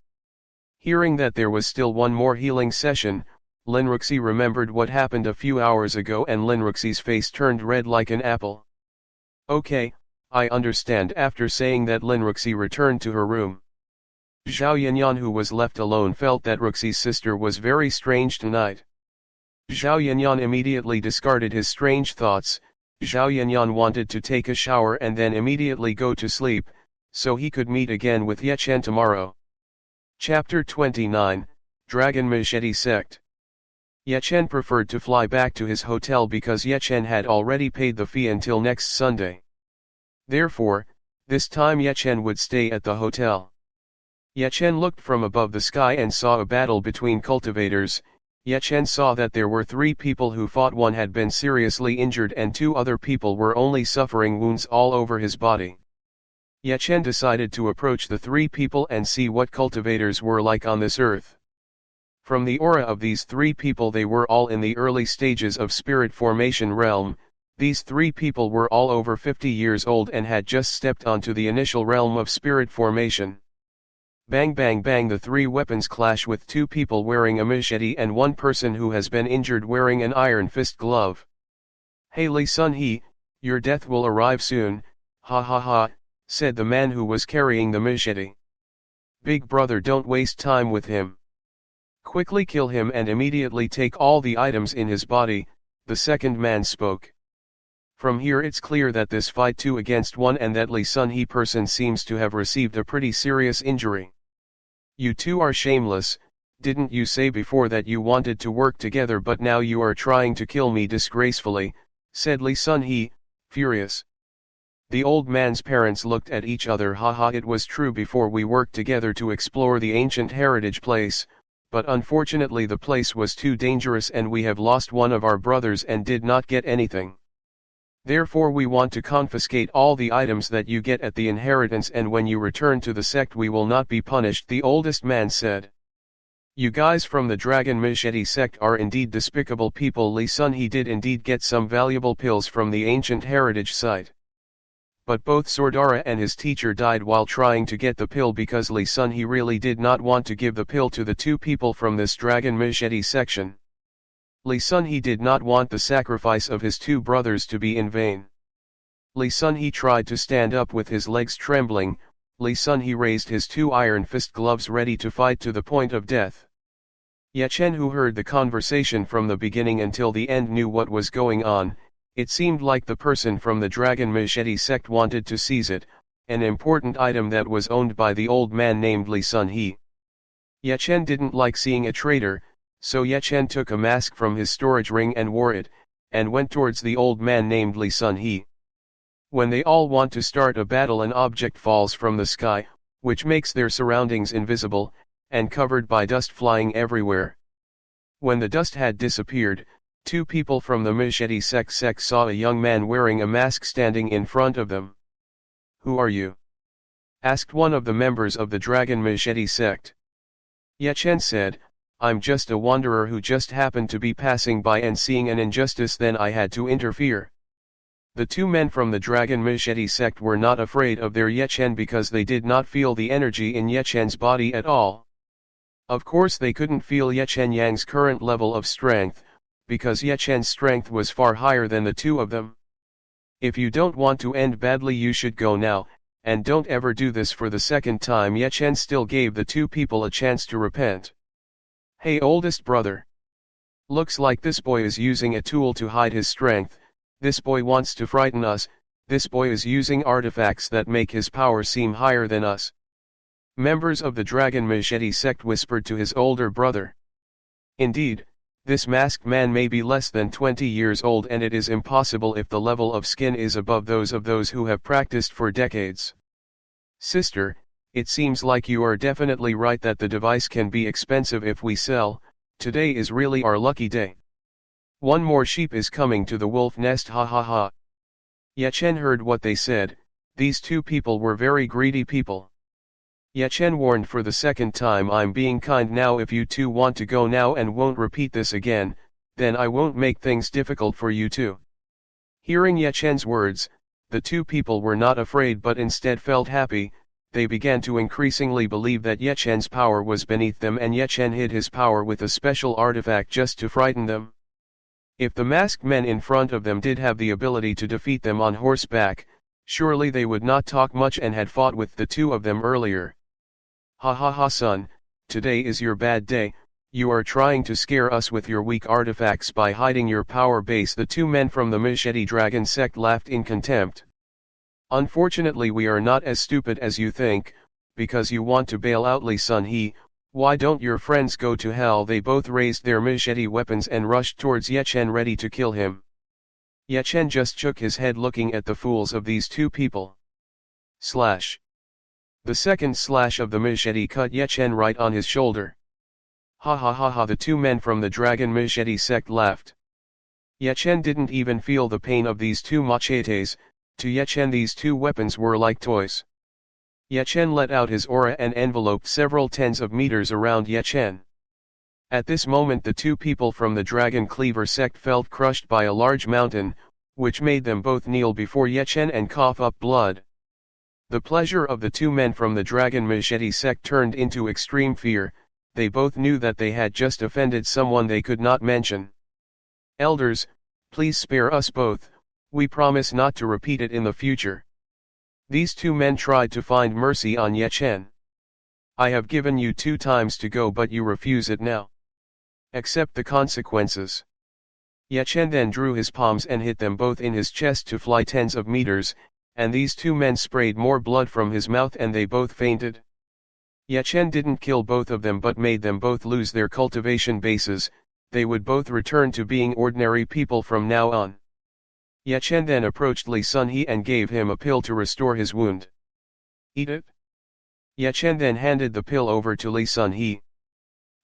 Hearing that there was still one more healing session, Lin Ruxi remembered what happened a few hours ago and Lin Ruxi's face turned red like an apple. Okay, I understand. After saying that, Lin Ruxi returned to her room. Zhao Yanyan, who was left alone, felt that Ruxi's sister was very strange tonight. Zhao Yanyan immediately discarded his strange thoughts. Zhao Yanyan wanted to take a shower and then immediately go to sleep, so he could meet again with Ye Chen tomorrow. Chapter 29, Dragon Machete Sect. Ye Chen preferred to fly back to his hotel because Ye Chen had already paid the fee until next Sunday. Therefore, this time Ye Chen would stay at the hotel. Ye Chen looked from above the sky and saw a battle between cultivators. Ye Chen saw that there were 3 people who fought. One had been seriously injured and 2 other people were only suffering wounds all over his body. Ye Chen decided to approach the 3 people and see what cultivators were like on this earth. From the aura of these 3 people, they were all in the early stages of spirit formation realm. These 3 people were all over 50 years old and had just stepped onto the initial realm of spirit formation. Bang bang bang, the 3 weapons clash with 2 people wearing a machete and 1 person who has been injured wearing an iron fist glove. "Hey Li Sun He, your death will arrive soon, ha ha ha," said the man who was carrying the machete. "Big brother, don't waste time with him. Quickly kill him and immediately take all the items in his body," the second man spoke. From here it's clear that this fight 2 against 1 and that Li Sun He person seems to have received a pretty serious injury. "You 2 are shameless, didn't you say before that you wanted to work together, but now you are trying to kill me disgracefully," said Li Sun He, furious. The old man's parents looked at each other. Haha, it was true before we worked together to explore the ancient heritage place, but unfortunately the place was too dangerous and we have lost one of our brothers and did not get anything. Therefore we want to confiscate all the items that you get at the inheritance, and when you return to the sect we will not be punished, the oldest man said. "You guys from the Dragon Machete sect are indeed despicable people." Li Sun He did indeed get some valuable pills from the ancient heritage site. But both Sordara and his teacher died while trying to get the pill because Li Sun He really did not want to give the pill to the 2 people from this Dragon Machete section. Li Sun He did not want the sacrifice of his 2 brothers to be in vain. Li Sun He tried to stand up with his legs trembling. Li Sun He raised his 2 iron fist gloves ready to fight to the point of death. Ye Chen, who heard the conversation from the beginning until the end, knew what was going on. It seemed like the person from the Dragon Machete sect wanted to seize it, an important item that was owned by the old man named Li Sun He. Ye Chen didn't like seeing a traitor, so Ye Chen took a mask from his storage ring and wore it, and went towards the old man named Li Sun He. When they all want to start a battle, an object falls from the sky, which makes their surroundings invisible, and covered by dust flying everywhere. When the dust had disappeared, 2 people from the Machete sect saw a young man wearing a mask standing in front of them. "Who are you?" asked one of the members of the Dragon Machete sect. Ye Chen said, "I'm just a wanderer who just happened to be passing by and seeing an injustice, then I had to interfere." The 2 men from the Dragon Machete sect were not afraid of their Ye Chen because they did not feel the energy in Ye Chen's body at all. Of course they couldn't feel Ye Chen Yang's current level of strength, because Ye Chen's strength was far higher than the 2 of them. "If you don't want to end badly you should go now, and don't ever do this for the second time." Ye Chen still gave the 2 people a chance to repent. "Hey oldest brother. Looks like this boy is using a tool to hide his strength. This boy wants to frighten us. This boy is using artifacts that make his power seem higher than us." Members of the Dragon Machete sect whispered to his older brother. Indeed, this masked man may be less than 20 years old, and it is impossible if the level of skin is above those of those who have practiced for decades. "Sister, it seems like you are definitely right that the device can be expensive if we sell. Today is really our lucky day. One more sheep is coming to the wolf nest, ha ha ha." Ye Chen heard what they said. These 2 people were very greedy people. Ye Chen warned for the second time, "I'm being kind now. If you 2 want to go now and won't repeat this again, then I won't make things difficult for you too." Hearing Ye Chen's words, the 2 people were not afraid but instead felt happy. They began to increasingly believe that Ye Chen's power was beneath them, and Ye Chen hid his power with a special artifact just to frighten them. If the masked men in front of them did have the ability to defeat them on horseback, surely they would not talk much and had fought with the 2 of them earlier. "Ha ha ha son, today is your bad day. You are trying to scare us with your weak artifacts by hiding your power base. The two men from the Machete Dragon sect laughed in contempt. Unfortunately, we are not as stupid as you think, because you want to bail out Li Sun He. Why don't your friends go to hell? They both raised their machete weapons and rushed towards Ye Chen, ready to kill him. Ye Chen just shook his head, looking at the fools of these two people. Slash. The second slash of the machete cut Ye Chen right on his shoulder. Ha ha ha ha! The two men from the Dragon Machete sect laughed. Ye Chen didn't even feel the pain of these two machetes. To Ye Chen these two weapons were like toys. Ye Chen let out his aura and enveloped several tens of meters around Ye Chen. At this moment the two people from the Dragon Cleaver sect felt crushed by a large mountain, which made them both kneel before Ye Chen and cough up blood. The pleasure of the two men from the Dragon Machete sect turned into extreme fear. They both knew that they had just offended someone they could not mention. Elders, please spare us both, we promise not to repeat it in the future. These two men tried to find mercy on Ye Chen. I have given you 2 times to go, but you refuse it now. Accept the consequences. Ye Chen then drew his palms and hit them both in his chest to fly tens of meters, and these two men sprayed more blood from his mouth and they both fainted. Ye Chen didn't kill both of them but made them both lose their cultivation bases. They would both return to being ordinary people from now on. Ye Chen then approached Li Sun He and gave him a pill to restore his wound. Eat it. Ye Chen then handed the pill over to Li Sun He.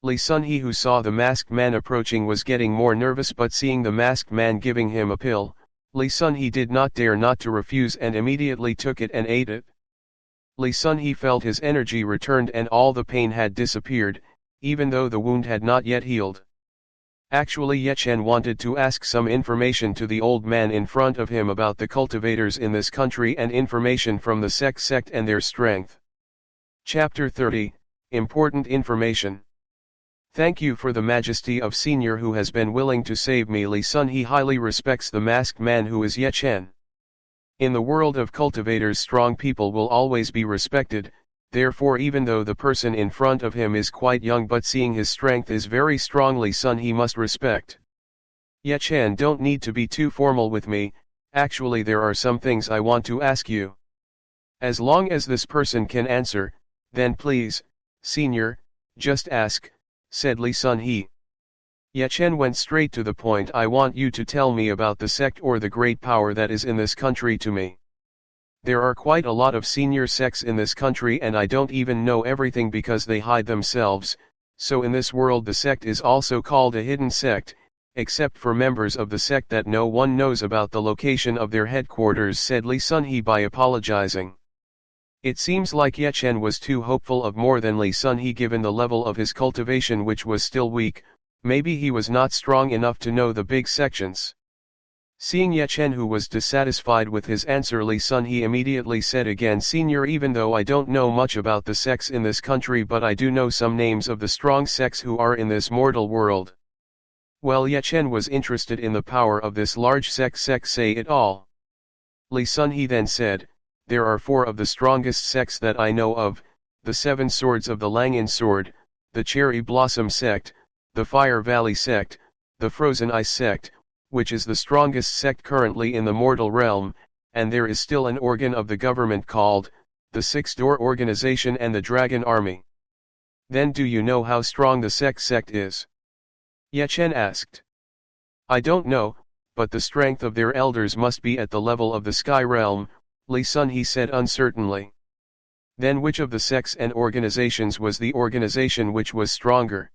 Li Sun He, who saw the masked man approaching, was getting more nervous, but seeing the masked man giving him a pill, Li Sun He did not dare not to refuse and immediately took it and ate it. Li Sun He felt his energy returned and all the pain had disappeared, even though the wound had not yet healed. Actually, Ye Chen wanted to ask some information to the old man in front of him about the cultivators in this country and information from the sect and their strength. Chapter 30, Important Information. Thank you for the majesty of Senior who has been willing to save me. Li Sun He highly respects the masked man who is Ye Chen. In the world of cultivators, strong people will always be respected. Therefore, even though the person in front of him is quite young, but seeing his strength is very strong, Li Sun He must respect. Ye Chen, don't need to be too formal with me. Actually, there are some things I want to ask you. As long as this person can answer, then please, Senior, just ask, said Li Sun He. Ye Chen went straight to the point. I want you to tell me about the sect or the great power that is in this country to me. There are quite a lot of senior sects in this country and I don't even know everything because they hide themselves, so in this world the sect is also called a hidden sect, except for members of the sect that no one knows about the location of their headquarters, said Li Sun He by apologizing. It seems like Ye Chen was too hopeful of more than Li Sun He given the level of his cultivation, which was still weak. Maybe he was not strong enough to know the big sections. Seeing Ye Chen who was dissatisfied with his answer, Li Sun He immediately said again, Senior, even though I don't know much about the sects in this country, but I do know some names of the strong sects who are in this mortal world. Well, Ye Chen was interested in the power of this large sect. Say it all. Li Sun He then said, there are 4 of the strongest sects that I know of, the 7 swords of the Langan sword, the Cherry Blossom sect, the Fire Valley sect, the Frozen Ice sect, which is the strongest sect currently in the mortal realm, and there is still an organ of the government called, the Six Door Organization, and the Dragon Army. Then do you know how strong the sect is? Ye Chen asked. I don't know, but the strength of their elders must be at the level of the sky realm, Li Sun He said uncertainly. Then which of the sects and organizations was the organization which was stronger?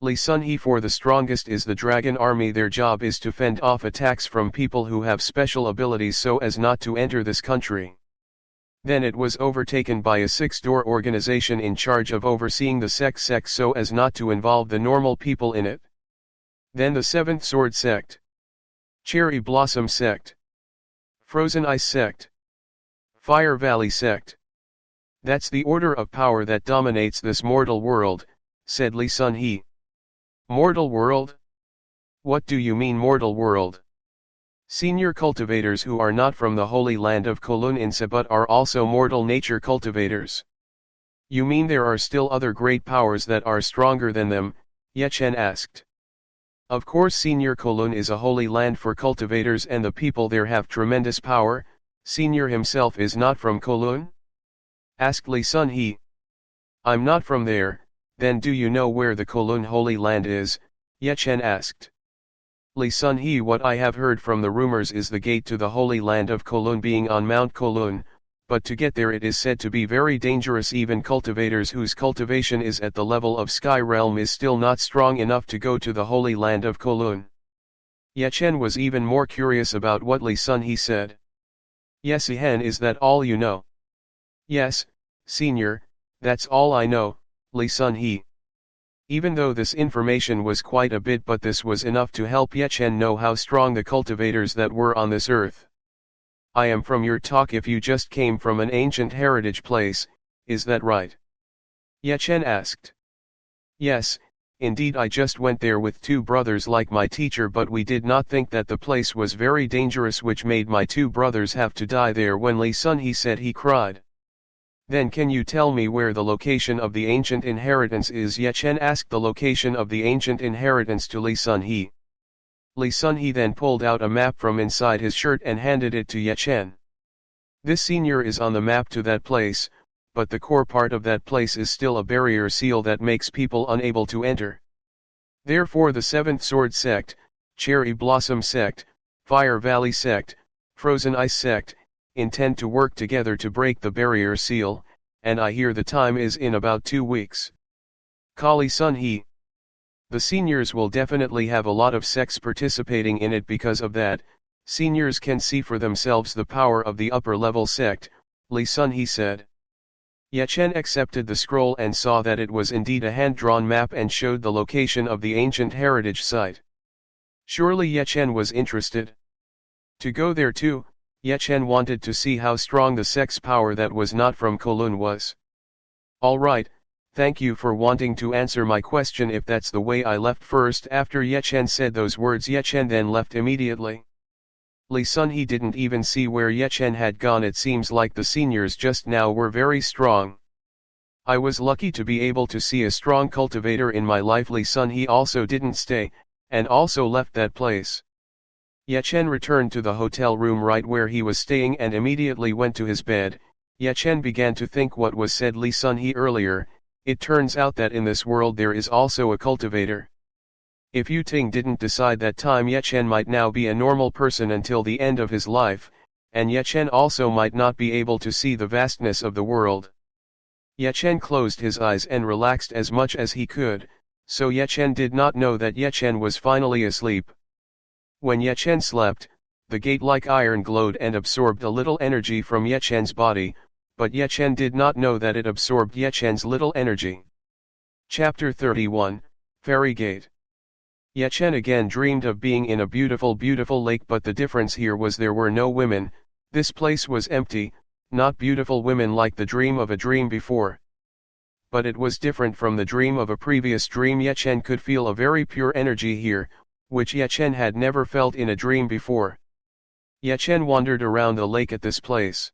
Li Sun He, for the strongest is the Dragon Army. Their job is to fend off attacks from people who have special abilities so as not to enter this country. Then it was overtaken by a 6-door organization in charge of overseeing the sect so as not to involve the normal people in it. Then the 7th Sword sect, Cherry Blossom sect, Frozen Ice sect, Fire Valley sect. That's the order of power that dominates this mortal world, said Li Sun He. Mortal world? What do you mean mortal world? Senior cultivators who are not from the holy land of Kowloon Insa but are also mortal nature cultivators. You mean there are still other great powers that are stronger than them? Ye Chen asked. Of course, Senior Kowloon is a holy land for cultivators and the people there have tremendous power. Senior himself is not from Kowloon? Asked Li Sun He. I'm not from there. Then do you know where the Kowloon Holy Land is? Ye Chen asked. Li Sun He, what I have heard from the rumors is the gate to the Holy Land of Kowloon being on Mount Kowloon, but to get there it is said to be very dangerous. Even cultivators whose cultivation is at the level of Sky Realm is still not strong enough to go to the Holy Land of Kowloon. Ye Chen was even more curious about what Li Sun He said. Yes, Hen, is that all you know? Yes, Senior, that's all I know, Li Sun He. Even though this information was quite a bit, but this was enough to help Ye Chen know how strong the cultivators that were on this earth. I am from your talk if you just came from an ancient heritage place, is that right? Ye Chen asked. Yes, indeed I just went there with two brothers like my teacher, but we did not think that the place was very dangerous, which made my two brothers have to die there. When Li Sun He said, he cried. Then can you tell me where the location of the ancient inheritance is? Ye Chen asked the location of the ancient inheritance to Li Sun He. Li Sun He then pulled out a map from inside his shirt and handed it to Ye Chen. This senior is on the map to that place, but the core part of that place is still a barrier seal that makes people unable to enter. Therefore the Seventh Sword Sect, Cherry Blossom Sect, Fire Valley Sect, Frozen Ice Sect, intend to work together to break the barrier seal, and I hear the time is in about 2 weeks. Kali Sun He. The seniors will definitely have a lot of sects participating in it. Because of that, seniors can see for themselves the power of the upper level sect, Li Sun He said. Ye Chen accepted the scroll and saw that it was indeed a hand-drawn map and showed the location of the ancient heritage site. Surely Ye Chen was interested to go there too. Ye Chen wanted to see how strong the sect's power that was not from Kowloon was. Alright, thank you for wanting to answer my question. If that's the way I left first. After Ye Chen said those words, Ye Chen then left immediately. Li Sun He didn't even see where Ye Chen had gone. It seems like the seniors just now were very strong. I was lucky to be able to see a strong cultivator in my life. Li Sun He also didn't stay, and also left that place. Ye Chen returned to the hotel room right where he was staying and immediately went to his bed. Ye Chen began to think what was said Li Sun He earlier. It turns out that in this world there is also a cultivator. If Yu Ting didn't decide that time, Ye Chen might now be a normal person until the end of his life, and Ye Chen also might not be able to see the vastness of the world. Ye Chen closed his eyes and relaxed as much as he could, so Ye Chen did not know that Ye Chen was finally asleep. When Ye Chen slept, the gate-like iron glowed and absorbed a little energy from Ye Chen's body, but Ye Chen did not know that it absorbed Ye Chen's little energy. Chapter 31, Fairy Gate. Ye Chen again dreamed of being in a beautiful lake, but the difference here was there were no women. This place was empty, not beautiful women like the dream of a dream before. But it was different from the dream of a previous dream. Ye Chen could feel a very pure energy here, which Ye Chen had never felt in a dream before. Ye Chen wandered around the lake at this place.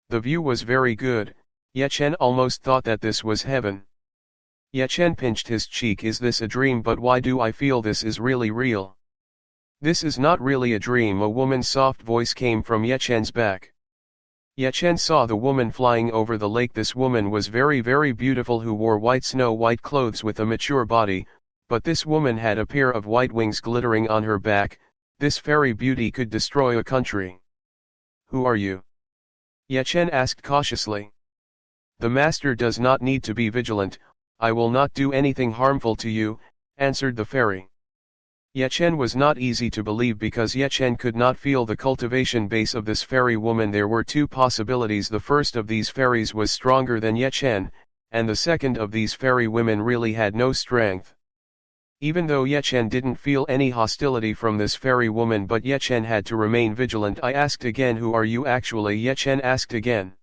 The view was very good. Ye Chen almost thought that this was heaven. Ye Chen pinched his cheek. Is this a dream? But why do I feel this is really real? This is not really a dream. A woman's soft voice came from Ye Chen's back. Ye Chen saw the woman flying over the lake. This woman was very beautiful, who wore white snow-white clothes with a mature body, but this woman had a pair of white wings glittering on her back. This fairy beauty could destroy a country. Who are you? Ye Chen asked cautiously. The master does not need to be vigilant. I will not do anything harmful to you, answered the fairy. Ye Chen was not easy to believe because Ye Chen could not feel the cultivation base of this fairy woman. There were two possibilities. The first of these fairies was stronger than Ye Chen, and the second of these fairy women really had no strength. Even though Ye Chen didn't feel any hostility from this fairy woman, but Ye Chen had to remain vigilant. I asked again, who are you actually? Ye Chen asked again.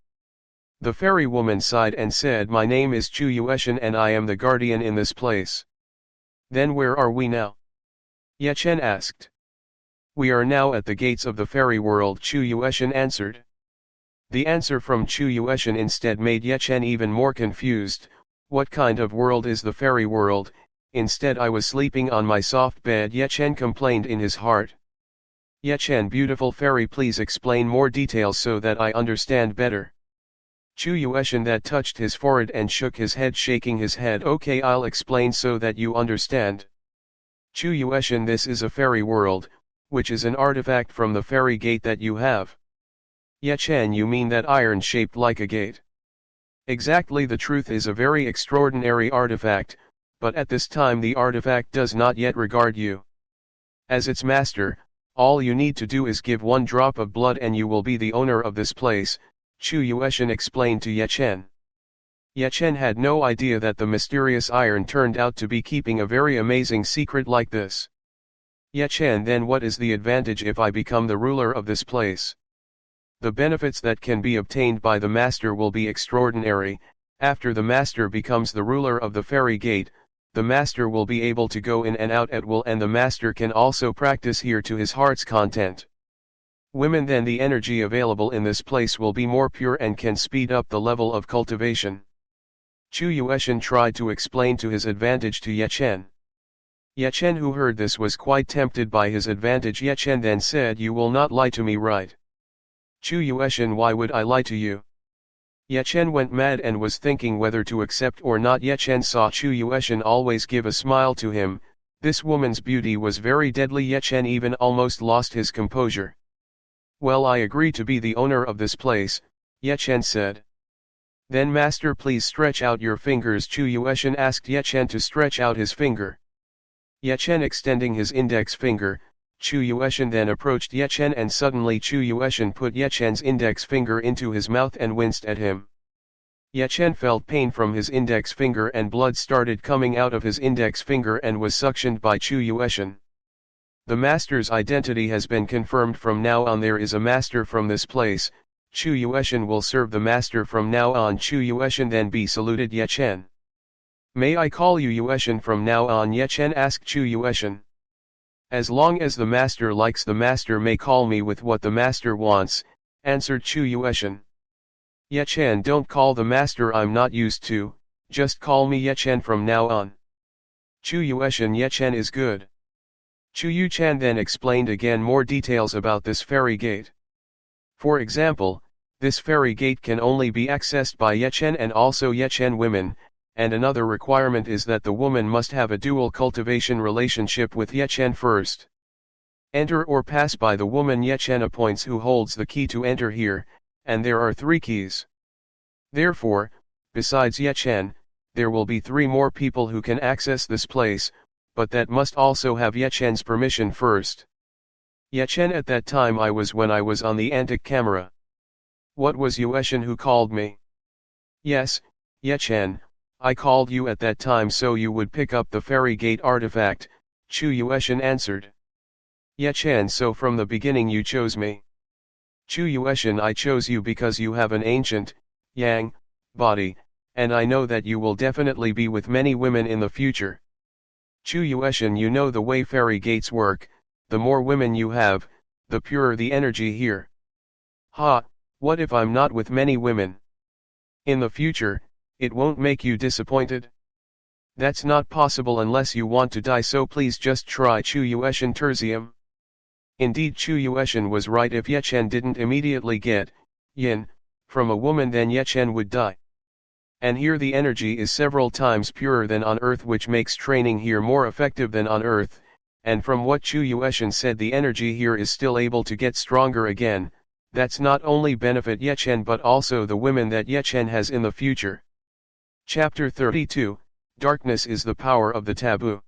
The fairy woman sighed and said, my name is Chu Yueshan and I am the guardian in this place. Then where are we now? Ye Chen asked. We are now at the gates of the fairy world, Chu Yueshan answered. The answer from Chu Yueshan instead made Ye Chen even more confused. What kind of world is the fairy world? Instead I was sleeping on my soft bed, Ye Chen complained in his heart. Ye Chen, beautiful fairy, please explain more details so that I understand better. Chu Yueshan that touched his forehead and shook his head, shaking his head. Okay, I'll explain so that you understand. Chu Yueshan, this is a fairy world, which is an artifact from the fairy gate that you have. Ye Chen, you mean that iron shaped like a gate? Exactly, the truth is a very extraordinary artifact, but at this time the artifact does not yet regard you. As its master, all you need to do is give one drop of blood and you will be the owner of this place, Chu Yueshan explained to Ye Chen. Ye Chen had no idea that the mysterious iron turned out to be keeping a very amazing secret like this. Ye Chen, then what is the advantage if I become the ruler of this place? The benefits that can be obtained by the master will be extraordinary. After the master becomes the ruler of the fairy gate, the master will be able to go in and out at will, and the master can also practice here to his heart's content. Women, then the energy available in this place will be more pure and can speed up the level of cultivation. Chu Yueshan tried to explain to his advantage to Ye Chen. Ye Chen, who heard this, was quite tempted by his advantage. Ye Chen then said, you will not lie to me, right? Chu Yueshan, why would I lie to you? Ye Chen went mad and was thinking whether to accept or not. Ye Chen saw Chu Yueshan always give a smile to him. This woman's beauty was very deadly. Ye Chen even almost lost his composure. Well, I agree to be the owner of this place, Ye Chen said. Then master, please stretch out your fingers. Chu Yueshan asked Ye Chen to stretch out his finger. Ye Chen extending his index finger, Chu Yueshan then approached Ye Chen, and suddenly Chu Yueshan put Ye Chen's index finger into his mouth and winced at him. Ye Chen felt pain from his index finger and blood started coming out of his index finger and was suctioned by Chu Yueshan. The master's identity has been confirmed. From now on there is a master from this place. Chu Yueshan will serve the master from now on. Chu Yueshan then be saluted Ye Chen. May I call you Yueshan from now on? Ye Chen asked Chu Yueshan. As long as the master likes, the master may call me with what the master wants, answered Chu Yueshan. Ye Chen, don't call the master, I'm not used to, just call me Ye Chen from now on. Chu Yueshan, Ye Chen is good. Chu Yueshan then explained again more details about this fairy gate. For example, this fairy gate can only be accessed by Ye Chen and also Ye Chen women, and another requirement is that the woman must have a dual cultivation relationship with Ye Chen first. Enter or pass by the woman Ye Chen appoints who holds the key to enter here, and there are 3 keys. Therefore, besides Ye Chen, there will be 3 more people who can access this place, but that must also have Ye Chen's permission first. Ye Chen, at that time I was when I was on the antic camera. What was Yueshan who called me? Yes, Ye Chen, I called you at that time so you would pick up the fairy gate artifact, Chu Yueshan answered. Ye Chen, so from the beginning you chose me. Chu Yueshan, I chose you because you have an ancient, yang, body, and I know that you will definitely be with many women in the future. Chu Yueshan, you know the way fairy gates work, the more women you have, the purer the energy here. Ha, what if I'm not with many women? In the future, it won't make you disappointed? That's not possible unless you want to die, so please just try. Chu Yueshan tertium. Indeed, Chu Yueshan was right. If Ye Chen didn't immediately get yin from a woman, then Ye Chen would die. And here the energy is several times purer than on earth, which makes training here more effective than on earth, and from what Chu Yueshan said, the energy here is still able to get stronger again. That's not only benefit Ye Chen but also the women that Ye Chen has in the future. Chapter 32, Darkness is the power of the taboo.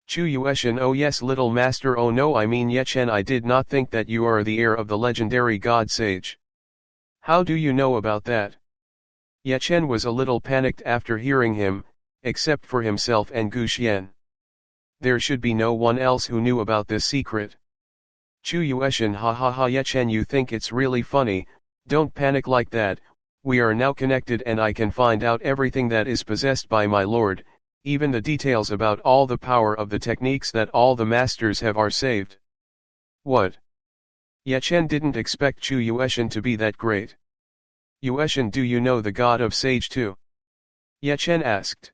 Chu Yueshan, oh yes little master, oh no, I mean Ye Chen, I did not think that you are the heir of the legendary god sage. How do you know about that? Ye Chen was a little panicked after hearing him, except for himself and Gu Xian. There should be no one else who knew about this secret. Chu Yueshan, ha ha ha. Ye Chen, you think it's really funny? Don't panic like that. We are now connected and I can find out everything that is possessed by my lord, even the details about all the power of the techniques that all the masters have are saved. What? Ye Chen didn't expect Chu Yueshan to be that great. Yueshan, do you know the god of sage too? Ye Chen asked.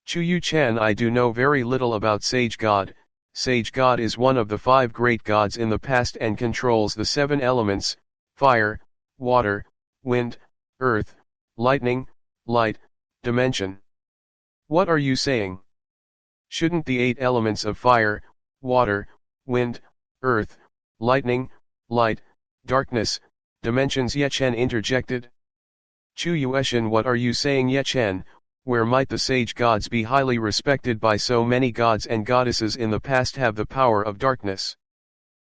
Chu Chan, I do know very little about Sage God. Sage God is one of the 5 great gods in the past and controls the 7 elements: fire, water, wind, earth, lightning, light, dimension. What are you saying? Shouldn't the 8 elements of fire, water, wind, earth, lightning, light, darkness, dimensions? Ye Chen interjected. Chu Yueshan, what are you saying, Ye Chen? Where might the sage gods be highly respected by so many gods and goddesses in the past have the power of darkness?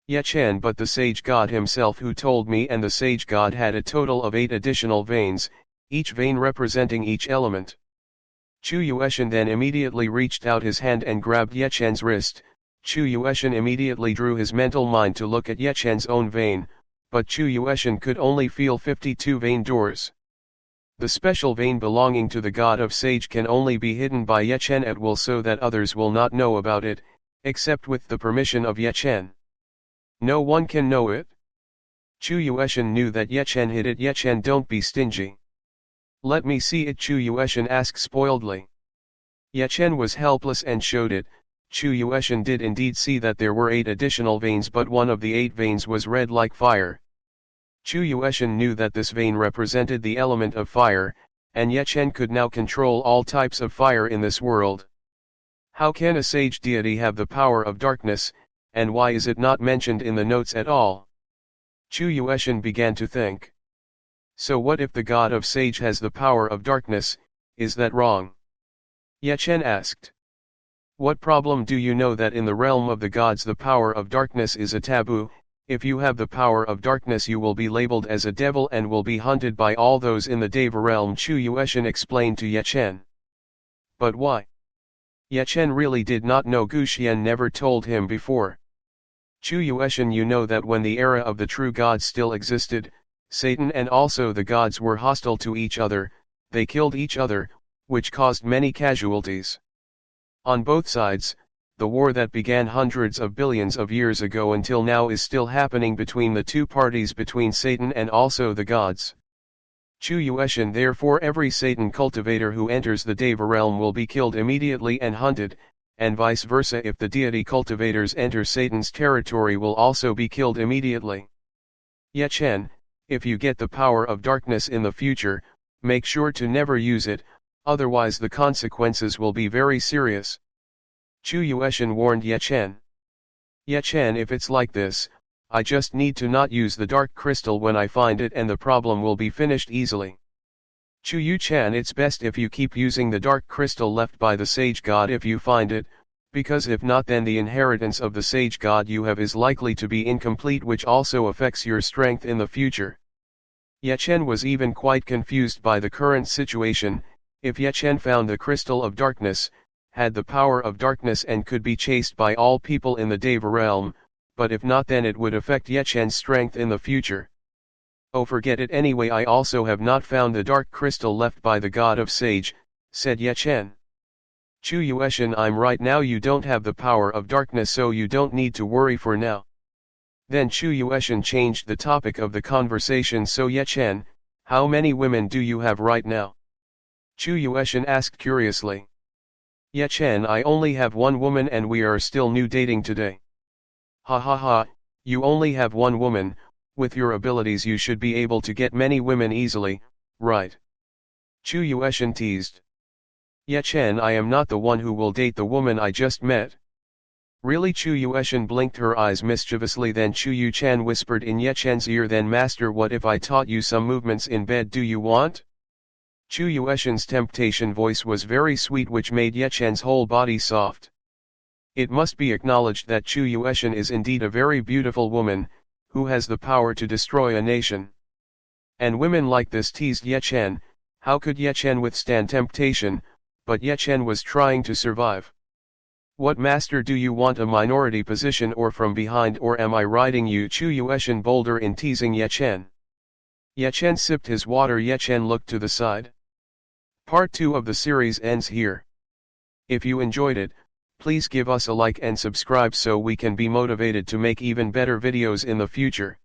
Ye Chen, but the sage god himself who told me, and the sage god had a total of 8 additional veins, each vein representing each element. Chu Yueshan then immediately reached out his hand and grabbed Ye Chen's wrist. Chu Yueshan immediately drew his mental mind to look at Ye Chen's own vein, but Chu Yueshan could only feel 52 vein doors. The special vein belonging to the god of sage can only be hidden by Ye Chen at will, so that others will not know about it, except with the permission of Ye Chen. No one can know it? Chu Yueshan knew that Ye Chen hid it. Ye Chen, don't be stingy. Let me see it, Chu Yueshan asked spoiledly. Ye Chen was helpless and showed it. Chu Yueshan did indeed see that there were 8 additional veins, but one of the 8 veins was red like fire. Chu Yueshan knew that this vein represented the element of fire, and Ye Chen could now control all types of fire in this world. How can a sage deity have the power of darkness, and why is it not mentioned in the notes at all? Chu Yueshan began to think. So what if the god of sage has the power of darkness? Is that wrong? Ye Chen asked. What problem? Do you know that in the realm of the gods the power of darkness is a taboo? If you have the power of darkness you will be labeled as a devil and will be hunted by all those in the Deva realm, Chu Yueshan explained to Ye Chen. But why? Ye Chen really did not know. Gu Xian never told him before. Chu Yueshan, you know that when the era of the true gods still existed, Satan and also the gods were hostile to each other. They killed each other, which caused many casualties. On both sides, the war that began hundreds of billions of years ago until now is still happening between the two parties, between Satan and also the gods. Chu Yueshan, therefore every Satan cultivator who enters the Deva realm will be killed immediately and hunted, and vice versa. If the deity cultivators enter Satan's territory will also be killed immediately. Ye Chen, if you get the power of darkness in the future, make sure to never use it, otherwise the consequences will be very serious. Chu Yueshan warned Ye Chen. Ye Chen, if it's like this, I just need to not use the dark crystal when I find it and the problem will be finished easily. Chu Yueshan, it's best if you keep using the dark crystal left by the sage god if you find it, because if not then the inheritance of the sage god you have is likely to be incomplete, which also affects your strength in the future. Ye Chen was even quite confused by the current situation. If Ye Chen found the crystal of darkness, had the power of darkness and could be chased by all people in the Deva realm, but if not then it would affect Ye Chen's strength in the future. Oh, forget it anyway, I also have not found the dark crystal left by the god of sage, said Ye Chen. Chu Yueshan, I'm right now, you don't have the power of darkness so you don't need to worry for now. Then Chu Yueshan changed the topic of the conversation. So Ye Chen, how many women do you have right now? Chu Yueshan asked curiously. Ye Chen, I only have one woman and we are still new dating today. Ha ha ha, you only have one woman, with your abilities you should be able to get many women easily, right? Chu Yueshan teased. Ye Chen, I am not the one who will date the woman I just met. Really? Chu Yueshan blinked her eyes mischievously. Then Chu Yueshan whispered in Ye Chen's ear, then master, what if I taught you some movements in bed? Do you want? Chu Yueshan's temptation voice was very sweet, which made Ye Chen's whole body soft. It must be acknowledged that Chu Yueshan is indeed a very beautiful woman, who has the power to destroy a nation. And women like this teased Ye Chen. How could Ye Chen withstand temptation? But Ye Chen was trying to survive. What, master, do you want a minority position or from behind, or am I riding you? Chu Yueshan bolder in teasing Ye Chen. Ye Chen sipped his water. Ye Chen looked to the side. Part 2 of the series ends here. If you enjoyed it, please give us a like and subscribe so we can be motivated to make even better videos in the future.